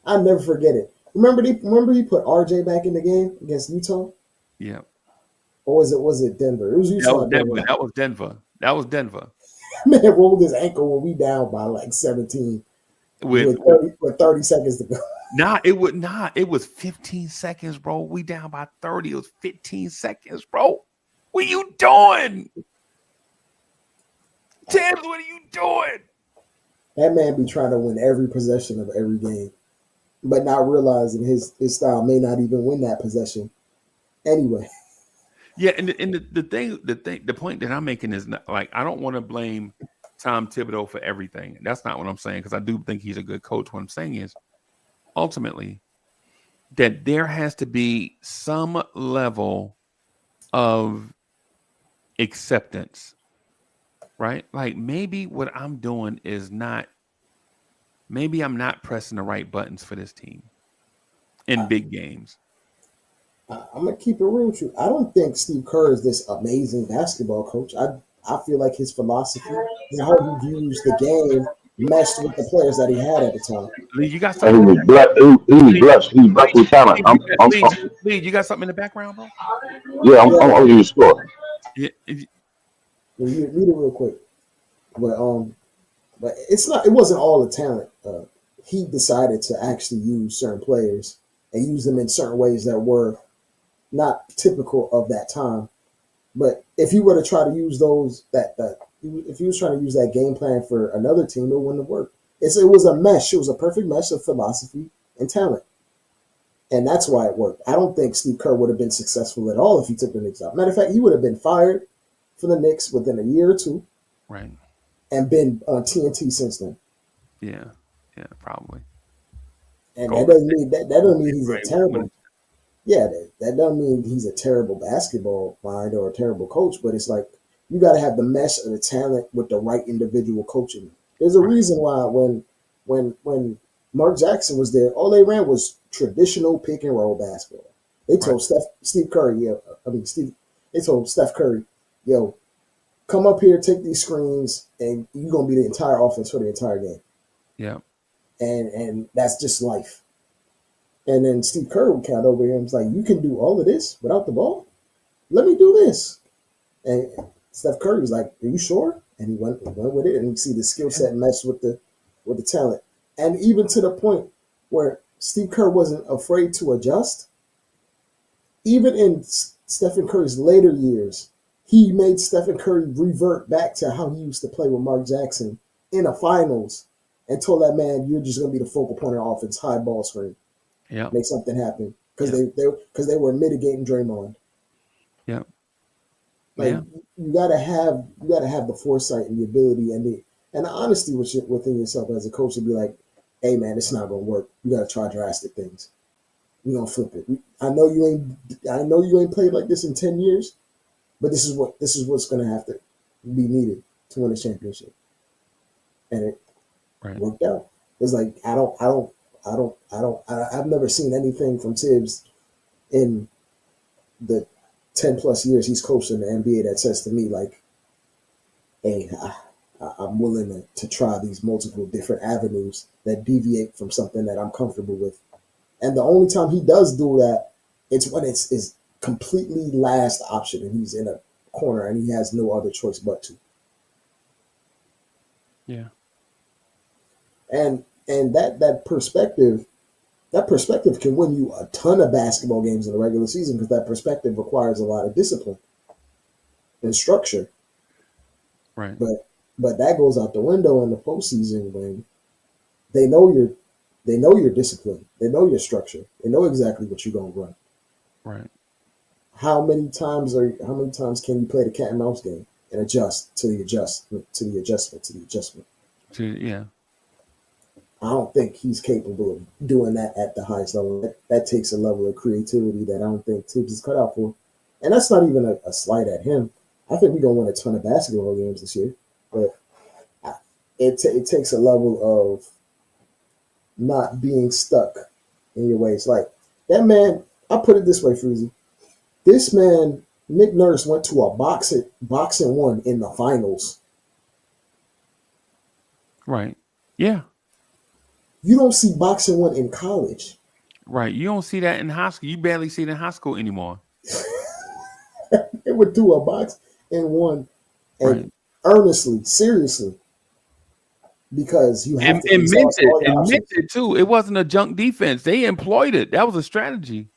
I'll never forget it. Remember he put RJ back in the game against Utah? Yeah. Or was it Denver? It was Utah. That was Denver. Man rolled his ankle when we down by like 17 with 30 seconds to go. It was 15 seconds, bro. We down by 30. It was 15 seconds, bro. What are you doing? Tibbs, what are you doing? That man be trying to win every possession of every game, but not realizing his style may not even win that possession. Anyway. Yeah, and the point that I'm making is not, like, I don't want to blame Tom Thibodeau for everything. That's not what I'm saying, because I do think he's a good coach. What I'm saying is, ultimately, that there has to be some level of acceptance, right? Like, maybe what I'm doing is maybe I'm not pressing the right buttons for this team in big games. I'm gonna keep it real with you. I don't think Steve Kerr is this amazing basketball coach. I feel like his philosophy and how he views the game meshed with the players that he had at the time. Lee, you got something? He was blessed. He was blessed with talent. Lee, you got something in the background, bro? Yeah, I'm in the store. Yeah, read it real quick. But it wasn't all the talent. He decided to actually use certain players and use them in certain ways that were not typical of that time. But if you were to try to use those, if he was trying to use that game plan for another team, it wouldn't have worked. It was a mesh. It was a perfect mesh of philosophy and talent. And that's why it worked. I don't think Steve Kerr would have been successful at all if he took the Knicks out. Matter of fact, he would have been fired for the Knicks within a year or two, Right. and been on TNT since then. Yeah. Yeah. Probably. And that Golden doesn't State. mean that Golden doesn't mean State he's a probably won't win terrible. Yeah, that doesn't mean he's a terrible basketball mind or a terrible coach, but it's like you got to have the mesh of the talent with the right individual coaching. There's a Right. reason why when Mark Jackson was there, all they ran was traditional pick and roll basketball. They Right. told Steve Curry, they told Steph Curry, yo, come up here, take these screens, and you're gonna be the entire offense for the entire game. Yeah. And that's just life. And then Steve Kerr would count over here and was like, you can do all of this without the ball? Let me do this. And Steph Curry was like, are you sure? And he went with it, and you see the skill set mesh with the talent. And even to the point where Steve Kerr wasn't afraid to adjust. Even in Stephen Curry's later years, he made Stephen Curry revert back to how he used to play with Mark Jackson in the finals and told that man, you're just going to be the focal point of offense, high ball screen. Yeah. Make something happen because Yeah. they were mitigating Draymond. Yeah. Like Yeah. you gotta have the foresight and the ability and the honesty within yourself as a coach to be like, hey man, it's not gonna work. You gotta try drastic things. We're gonna flip it. I know you ain't played like this in 10 years, but this is what's gonna have to be needed to win a championship. And it Right. worked out. It's like I've never seen anything from Tibbs in the 10 plus years he's coached in the NBA that says to me like, hey, I'm willing to try these multiple different avenues that deviate from something that I'm comfortable with. And the only time he does do that, it's when it's completely last option and he's in a corner and he has no other choice but to. Yeah. And that perspective can win you a ton of basketball games in the regular season because that perspective requires a lot of discipline and structure. Right. But that goes out the window in the postseason when they know your discipline, they know your structure, they know exactly what you're gonna run. Right. How many times can you play the cat and mouse game and adjust to the adjustment? Yeah. I don't think he's capable of doing that at the highest level. That takes a level of creativity that I don't think Tibbs is cut out for. And that's not even a slight at him. I think we're going to win a ton of basketball games this year. But it takes a level of not being stuck in your ways. Like, that man, I put it this way, Freezy. This man, Nick Nurse, went to a boxing one in the finals. Right. Yeah. You don't see boxing one in college. Right. You don't see that in high school. You barely see it in high school anymore. They would do a box and one and Right. earnestly, seriously, because you have And, to and meant exhaust all it. your And meant options. it too. It wasn't a junk defense. They employed it. That was a strategy.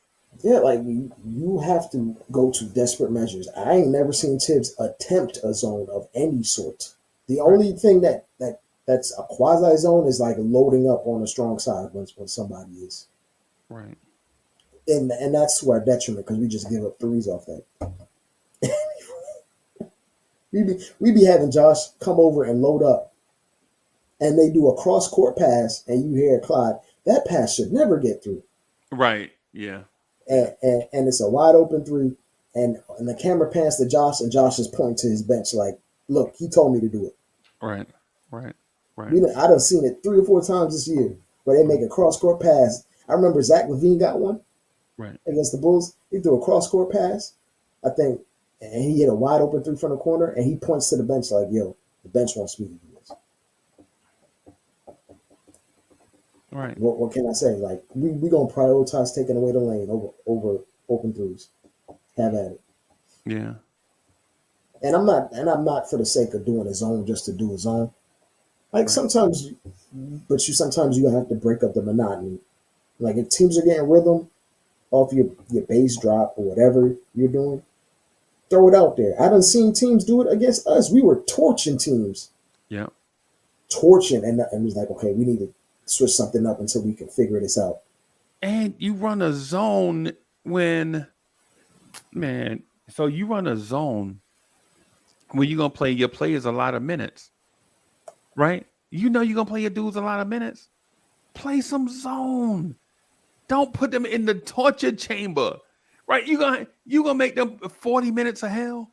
Yeah, like you have to go to desperate measures. I ain't never seen Tibbs attempt a zone of any sort. The only thing that's a quasi zone is like loading up on the strong side when somebody is, Right. and that's to our detriment because we just give up threes off that. we be having Josh come over and load up, and they do a cross court pass, and you hear Clyde, that pass should never get through, Right. Yeah. and it's a wide open three, and the camera pans to Josh, and Josh is pointing to his bench like, look, he told me to do it. Right. Right. Right. I done seen it 3 or 4 times this year where they make a cross court pass. I remember Zach LaVine got one Right. against the Bulls. He threw a cross court pass, I think, and he hit a wide open three from the corner, and he points to the bench like, yo, the bench wants me to do this. Right. What can I say? Like, we gonna prioritize taking away the lane over open threes. Have at it. Yeah. And I'm not for the sake of doing a zone just to do a zone. Like sometimes you have to break up the monotony. Like if teams are getting rhythm off your bass drop or whatever you're doing, throw it out there. I done seen teams do it against us. We were torching teams. Yeah. Torching and it was like, okay, we need to switch something up until we can figure this out. And you run a zone when, man, so you run a zone when you're gonna play your players a lot of minutes, right? You know you're gonna play your dudes a lot of minutes. Play some zone. Don't put them in the torture chamber, right? You gonna make them 40 minutes of hell.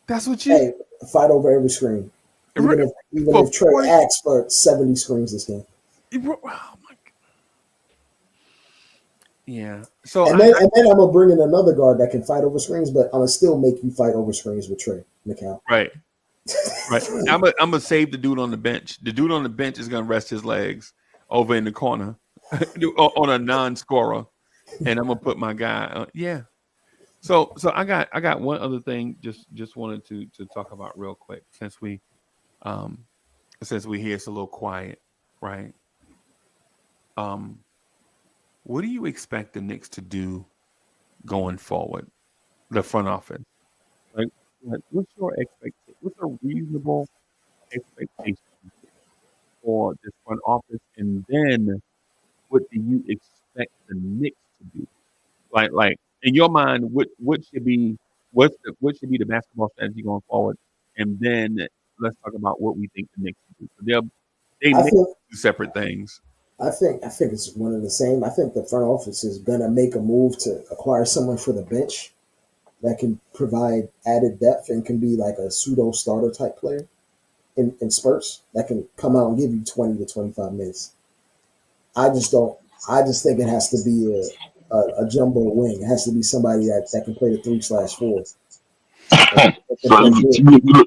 That's what you Hey, fight over every screen. Even for if Trey 40. asks for 70 screens this game. Oh my God. Yeah. So And then I'm gonna bring in another guard that can fight over screens, but I'm gonna still make you fight over screens with Trey McCall. right. Right. I'm gonna save the dude on the bench. The dude on the bench is gonna rest his legs over in the corner on a non-scorer, and I'm gonna put my guy. Yeah. So I got one other thing. Just wanted to talk about real quick um since we hear it's a little quiet, right? Um, what do you expect the Knicks to do going forward? The front office, like what's your expectation? What's a reasonable expectation for this front office, and then what do you expect the Knicks to do? Like in your mind, what should be what should be the basketball strategy going forward, and then let's talk about what we think the Knicks should do. So they I may think do separate things. I think it's one and the same. I think the front office is gonna make a move to acquire someone for the bench that can provide added depth and can be like a pseudo starter type player in spurts that can come out and give you 20 to 25 minutes. I just don't. I just think it has to be a jumbo wing. It has to be somebody that can play the 3/4 that can So play good.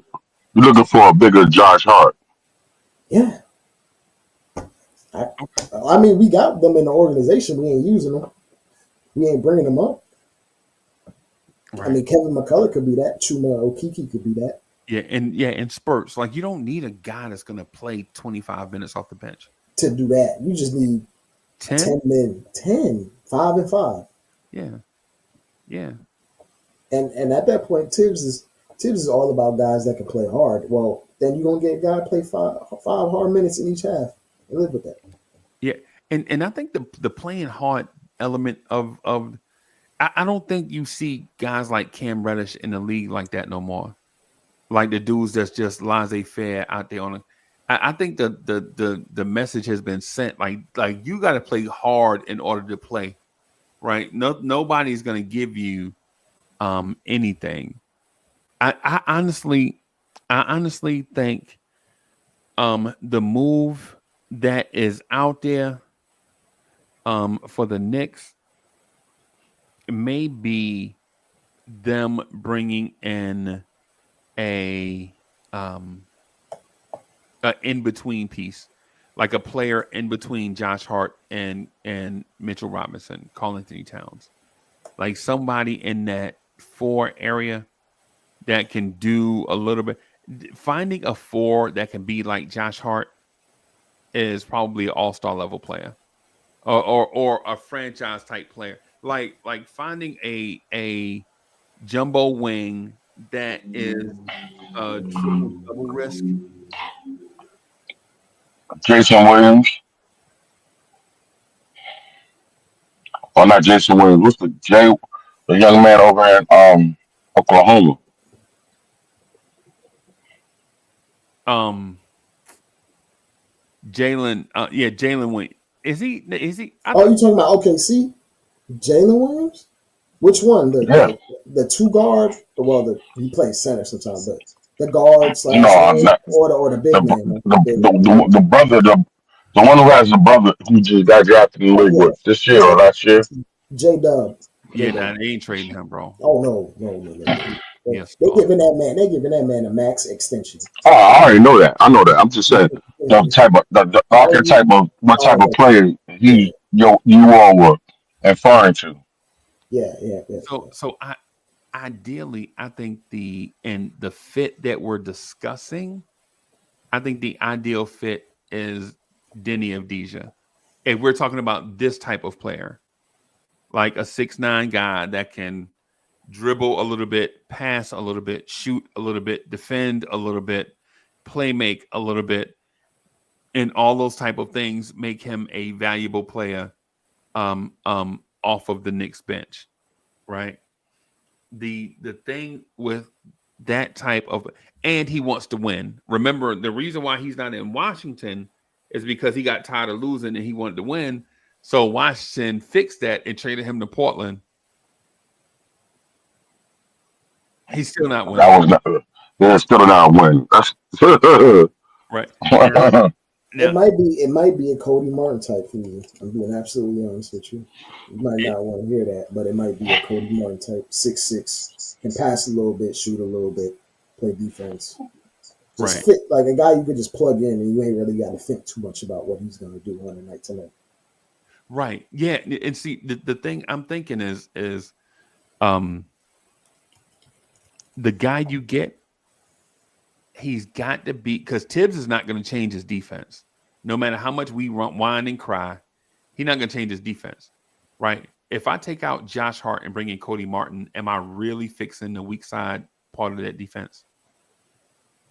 you're looking for a bigger Josh Hart. Yeah, I, I mean we got them in the organization. We ain't using them. We ain't bringing them up. I Right. mean Kevin McCullough could be that. Chuma Okiki could be that Yeah, in spurts. Like you don't need a guy that's gonna play 25 minutes off the bench. to do that. You just need 10? 10 men, 10, 5 and 5. Yeah, yeah. And at that point, Tibbs is all about guys that can play hard. Well, then you're gonna get a guy play five hard minutes in each half and live with that. Yeah. And I think the playing hard element of I don't think you see guys like Cam Reddish in the league like that no more. Like the dudes that's just laissez-faire out there on a I think the message has been sent like you got to play hard in order to play, right? Nobody's going to give you anything. I honestly think the move that is out there for the Knicks may be them bringing in a um in between piece, like a player in between Josh Hart and Mitchell Robinson, Karl Anthony Towns, like somebody in that four area that can do a little bit. Finding a four that can be like Josh Hart is probably an all-star level player, or a franchise type player. Like finding a jumbo wing that is a triple double risk. Jason Williams, or not Jason Williams. What's the young man over in Oklahoma? Um, Jalen, yeah, Jalen Wayne. Is he? I Oh, thought you talking about OKC? Jalen Williams? Which one? The Yeah. the the two guard? Well, he plays center sometimes, but the guard slash No, wing not or the the big man, the brother, the one who has the brother who just got drafted in the oh league yeah, with this year yeah, or last year. J Dub, J yeah, Dub. nah, they ain't trading him, bro. Oh no. Yes, They dog. giving that man a max extension. Oh, I already know that. I know that. I'm just saying the Oh, archetype of what type of okay. player Yeah, you all were inferring to. yeah. So ideally, I think the fit that we're discussing, I think the ideal fit is Denny Avdija. If we're talking about this type of player, like a 6'9" guy that can dribble a little bit, pass a little bit, shoot a little bit, defend a little bit, play make a little bit, and all those type of things make him a valuable player off of the Knicks bench, right? The thing with that type of, and he wants to win. Remember, the reason why he's not in Washington is because he got tired of losing and he wanted to win. So Washington fixed that and traded him to Portland. He's still not winning. That was not. They're still not winning. That's Right. Now, It might be a Cody Martin type for you. I'm being absolutely honest with you. You might not want to hear that, but it might be a Cody Martin type. 6'6", can pass a little bit, shoot a little bit, play defense. Just right. fit like a guy you could just plug in, and you ain't really got to think too much about what he's going to do on a night to night. Right. Yeah. And see, the thing I'm thinking is the guy you get, he's got to be, because Tibbs is not going to change his defense. No matter how much we whine and cry, he's not going to change his defense, right? If I take out Josh Hart and bring in Cody Martin, am I really fixing the weak side part of that defense?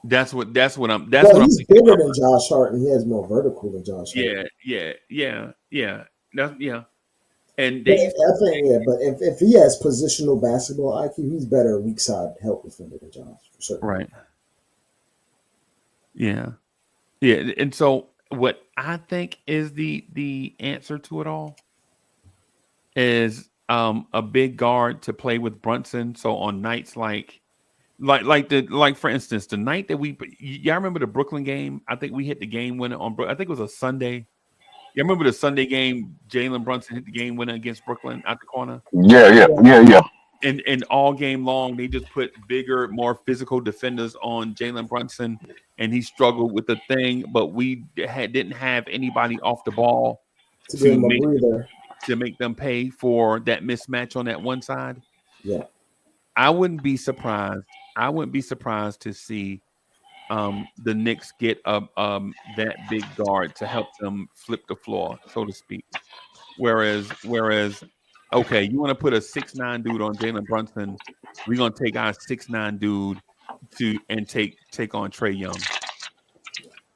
That's what I'm He's thinking bigger about. than Josh Hart, and he has more vertical than Josh Hart. Yeah. And But they used to, I think, but if he has positional basketball IQ, he's better weak side help defender than Josh, for certain. right. Yeah. Yeah. And so what I think is the answer to it all is a big guard to play with Brunson. So on nights like for instance, the night that y'all remember the Brooklyn game? I think we hit the game winner on I think it was a Sunday. You remember the Sunday game? Jalen Brunson hit the game winner against Brooklyn out the corner. yeah. And all game long, they just put bigger, more physical defenders on Jalen Brunson, and he struggled with the thing. But we didn't have anybody off the ball To give him a make breather. to make them pay for that mismatch on that one side. Yeah. I wouldn't be surprised. I wouldn't be surprised to see the Knicks get that big guard to help them flip the floor, so to speak. Whereas, okay, you want to put a 6'9" dude on Jalen Brunson, we're gonna take our 6'9" dude and take on Trey Young,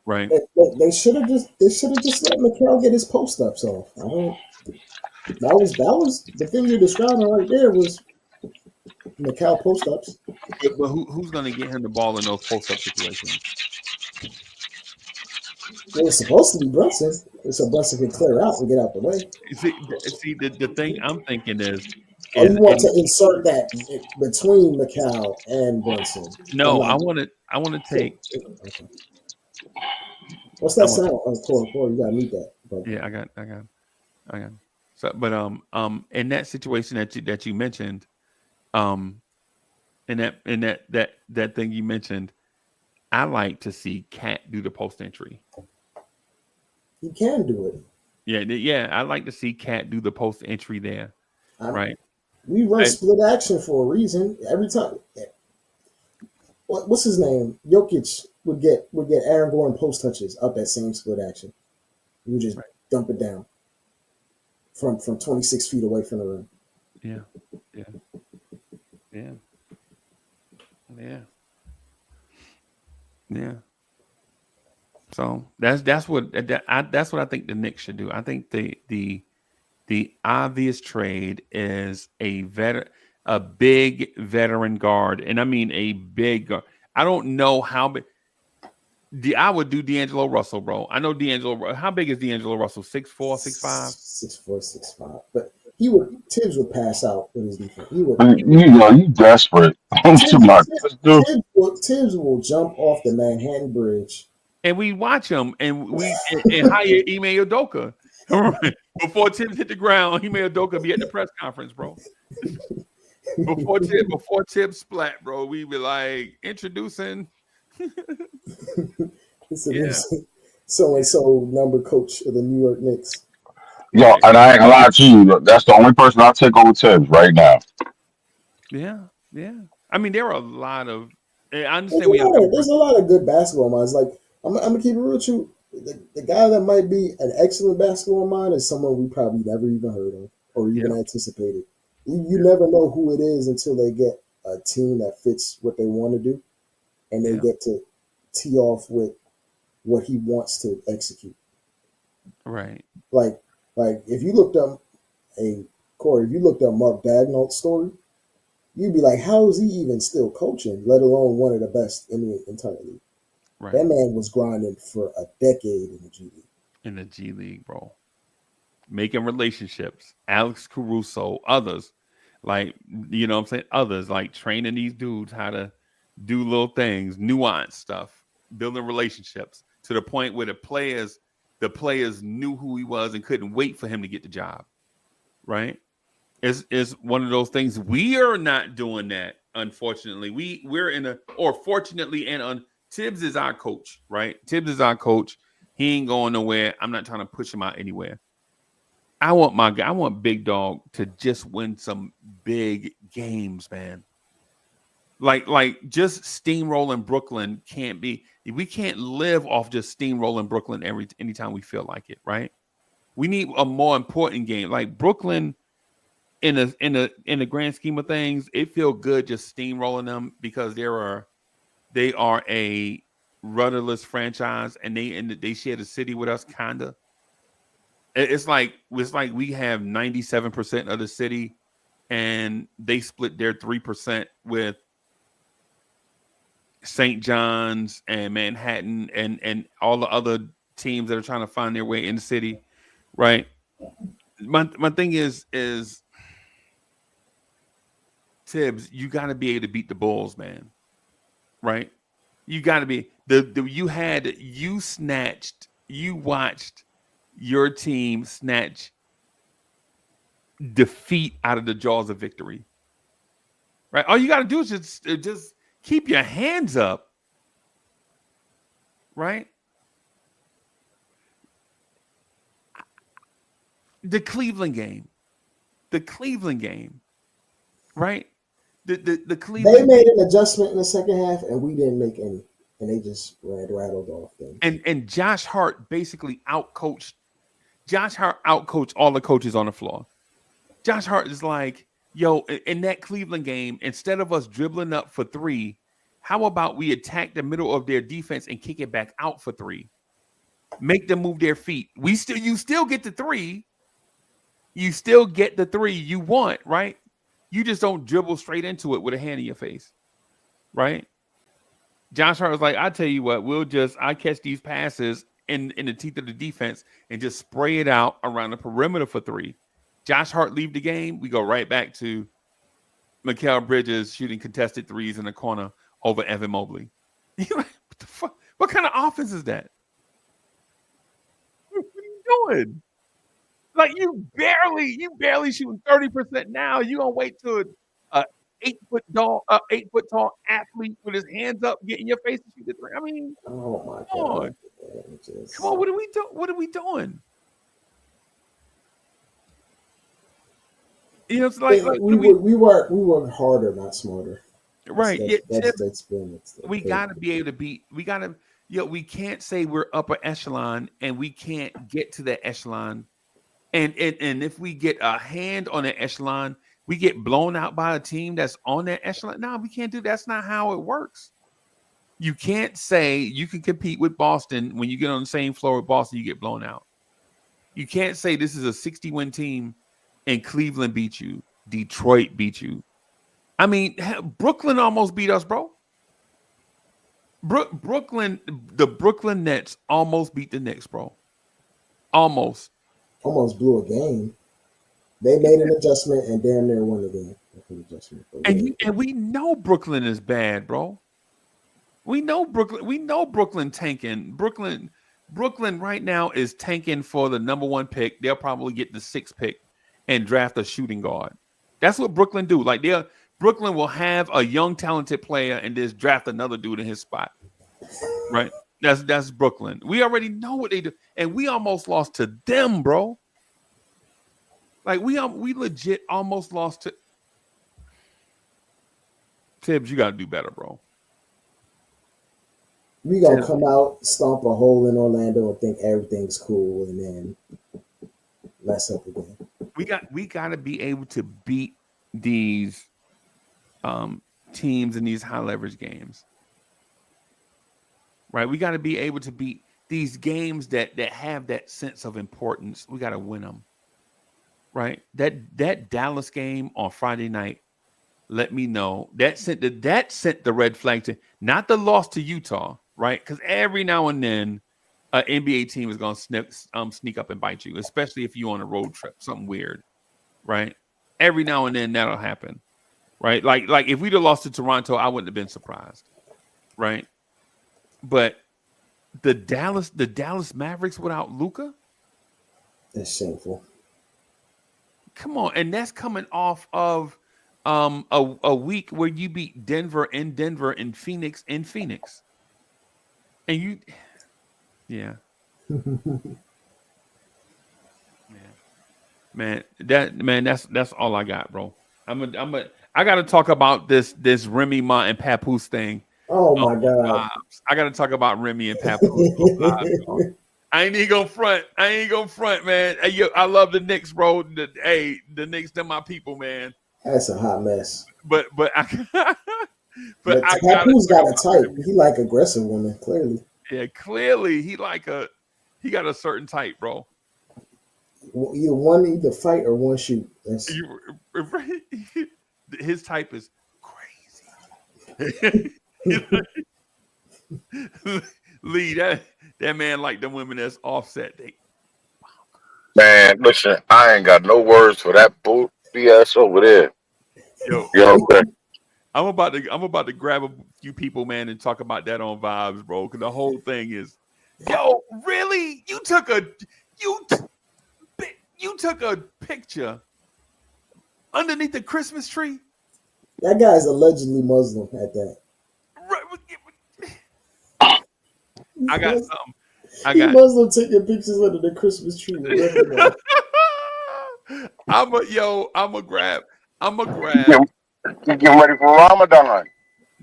right? They should have just let Mikal get his post ups off. That was the thing you're describing right there was Mikal post ups. But who's gonna get him the ball in those post up situations? It was supposed to be Brunson, so Brunson could clear out and get out the way. See, the thing I'm thinking is you want to insert that between Mikal and Brunson? No, I want to take. Okay. What's that sound? Corey, you gotta meet that. But. Yeah, I got. So, but in that situation that you mentioned, in that thing you mentioned, I like to see Cat do the post entry. He can do it. Yeah. I like to see Cat do the post entry there. Right. We run split action for a reason. Every time, what's his name? Jokic would get Aaron Gordon post touches up that same split action. We would just dump it down from 26 feet away from the rim. Yeah. So that's what I think the Knicks should do. I think the obvious trade is a big veteran guard, and I mean a big guard. I don't know how big. I would do D'Angelo Russell, bro. I know D'Angelo. How big is D'Angelo Russell? 6'4", 6'5"? 6'4", 6'5". But Tibbs would pass out with his defense. You desperate. Tibbs will jump off the Manhattan Bridge. And we watch him, and hire Ime Udoka. Before Tibbs hit the ground, Ime Udoka be at the press conference, bro. Before Tibbs splat, bro, we be like introducing. So and so number coach of the New York Knicks. Yo, and I ain't gonna lie to you. That's the only person I'll take over Tibbs right now. Yeah. I mean, there are a lot of. I understand there's a lot of good basketball minds. Like I'm gonna keep it real with you. The guy that might be an excellent basketball mind is someone we probably never even heard of or even anticipated. You never know who it is until they get a team that fits what they want to do, and they get to tee off with what he wants to execute. Right. Like if you looked up Corey, if you looked up Mark Dagnall's story, you'd be like, how is he even still coaching, let alone one of the best in the entire league? Right. That man was grinding for a decade in the G League. In the G League, bro. Making relationships. Alex Caruso, others. Like, you know what I'm saying? Others, like training these dudes how to do little things, nuance stuff, building relationships to the point where the players knew who he was and couldn't wait for him to get the job. Right? It's one of those things. We are not doing that, unfortunately. We're in a, or fortunately, Tibbs is our coach, right? Tibbs is our coach. He ain't going nowhere. I'm not trying to push him out anywhere. I want Big Dog to just win some big games, man. Like just steamrolling Brooklyn can't be. We can't live off just steamrolling Brooklyn anytime we feel like it, right? We need a more important game. Like Brooklyn, in the grand scheme of things, it feels good just steamrolling them because they are a rudderless franchise and they share the city with us, kinda. It's like we have 97% of the city, and they split their 3% with St. John's and Manhattan and all the other teams that are trying to find their way in the city, right? My thing is Tibbs, you got to be able to beat the Bulls, man, right? You got to be you watched your team snatch defeat out of the jaws of victory, right? All you got to do is just keep your hands up, right? The Cleveland game, right? The Cleveland. They made an adjustment in the second half, and we didn't make any, and they just rattled off things. And Josh Hart basically outcoached. Josh Hart outcoached all the coaches on the floor. Josh Hart is like, yo, in that Cleveland game, instead of us dribbling up for three, how about we attack the middle of their defense and kick it back out for three? Make them move their feet. You still get the three. You still get the three you want, right? You just don't dribble straight into it with a hand in your face, right? Josh Hart was like, I tell you what, I catch these passes in the teeth of the defense and just spray it out around the perimeter for three. Josh Hart leave the game, we go right back to Mikal Bridges shooting contested threes in the corner over Evan Mobley. You're like, what the fuck? What kind of offense is that? What are you doing? Like you barely shooting 30% now. You gonna wait till a 8-foot tall athlete with his hands up get in your face to shoot the three? I mean, Oh my come on. God! Come on, what are we doing? What are we doing? You know, it's like we work harder, not smarter. Right. That's been We gotta be able to beat. We can't say we're upper echelon and we can't get to that echelon. And if we get a hand on that echelon, we get blown out by a team that's on that echelon. No, we can't do. That's not how it works. You can't say you can compete with Boston when you get on the same floor with Boston, you get blown out. You can't say this is a 60-win team and Cleveland beat you, Detroit beat you. I mean, Brooklyn almost beat us, bro. The Brooklyn Nets almost beat the Knicks, bro. Almost blew a game. They made an adjustment and damn near won the game. And we know Brooklyn is bad, bro. We know Brooklyn tanking. Brooklyn right now is tanking for the number 1 pick. They'll probably get the 6th pick and draft a shooting guard. That's what Brooklyn do. Like Brooklyn will have a young talented player and just draft another dude in his spot. Right? That's Brooklyn. We already know what they do, and we almost lost to them, bro. Like we legit almost lost to Tibbs. You got to do better, bro. We gonna come out, stomp a hole in Orlando, and think everything's cool, and then mess up again. We got to be able to beat these teams in these high leverage games. Right, we got to be able to beat these games that have that sense of importance. We got to win them. Right, that Dallas game on Friday night, let me know. That sent the red flag to not the loss to Utah, right? Because every now and then, an NBA team is gonna sneak up and bite you, especially if you're on a road trip, something weird, right? Every now and then that'll happen, right? Like if we'd have lost to Toronto, I wouldn't have been surprised, right? But the Dallas Mavericks without Luka, That's shameful. come on, and that's coming off of a week where you beat Denver and Phoenix in Phoenix, and you, yeah, man, that's all I got, bro. I got to talk about this Remy Ma and Papoose thing. Oh my God. I got to talk about Remy and Papoose. I ain't even gonna front, man. Hey, I love the Knicks, bro. The Knicks, they're my people, man. That's a hot mess. But Papoose got a type. He like aggressive women, clearly. Yeah, clearly he got a certain type, bro. Either fight or one shoot. His type is crazy. Lee, that man like the women that's offset. Man, listen, I ain't got no words for that bull BS over there. Yo, You know what I'm I'm about to grab a few people, man, and talk about that on Vibes, bro. Because the whole thing is, yo, really? You took a picture underneath the Christmas tree? That guy's allegedly Muslim at that. I got something. He Muslim taking pictures under the Christmas tree. I'm a grab. saying? You getting ready for Ramadan.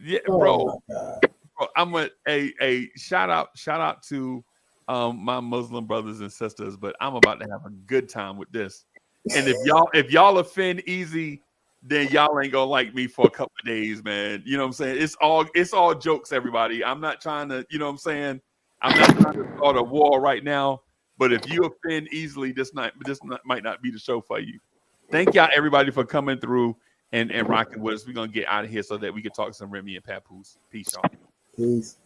Yeah, Oh bro. my God. Bro, I'm a shout out to my Muslim brothers and sisters, but I'm about to have a good time with this. And if y'all offend easy, then y'all ain't gonna like me for a couple of days, man. You know what I'm saying? It's all jokes, everybody. I'm not trying to, you know what I'm saying? I'm not trying to start a war right now. But if you offend easily, this might not be the show for you. Thank y'all, everybody, for coming through and rocking with us. We're gonna get out of here so that we can talk some Remy and Papoose. Peace, y'all. Peace.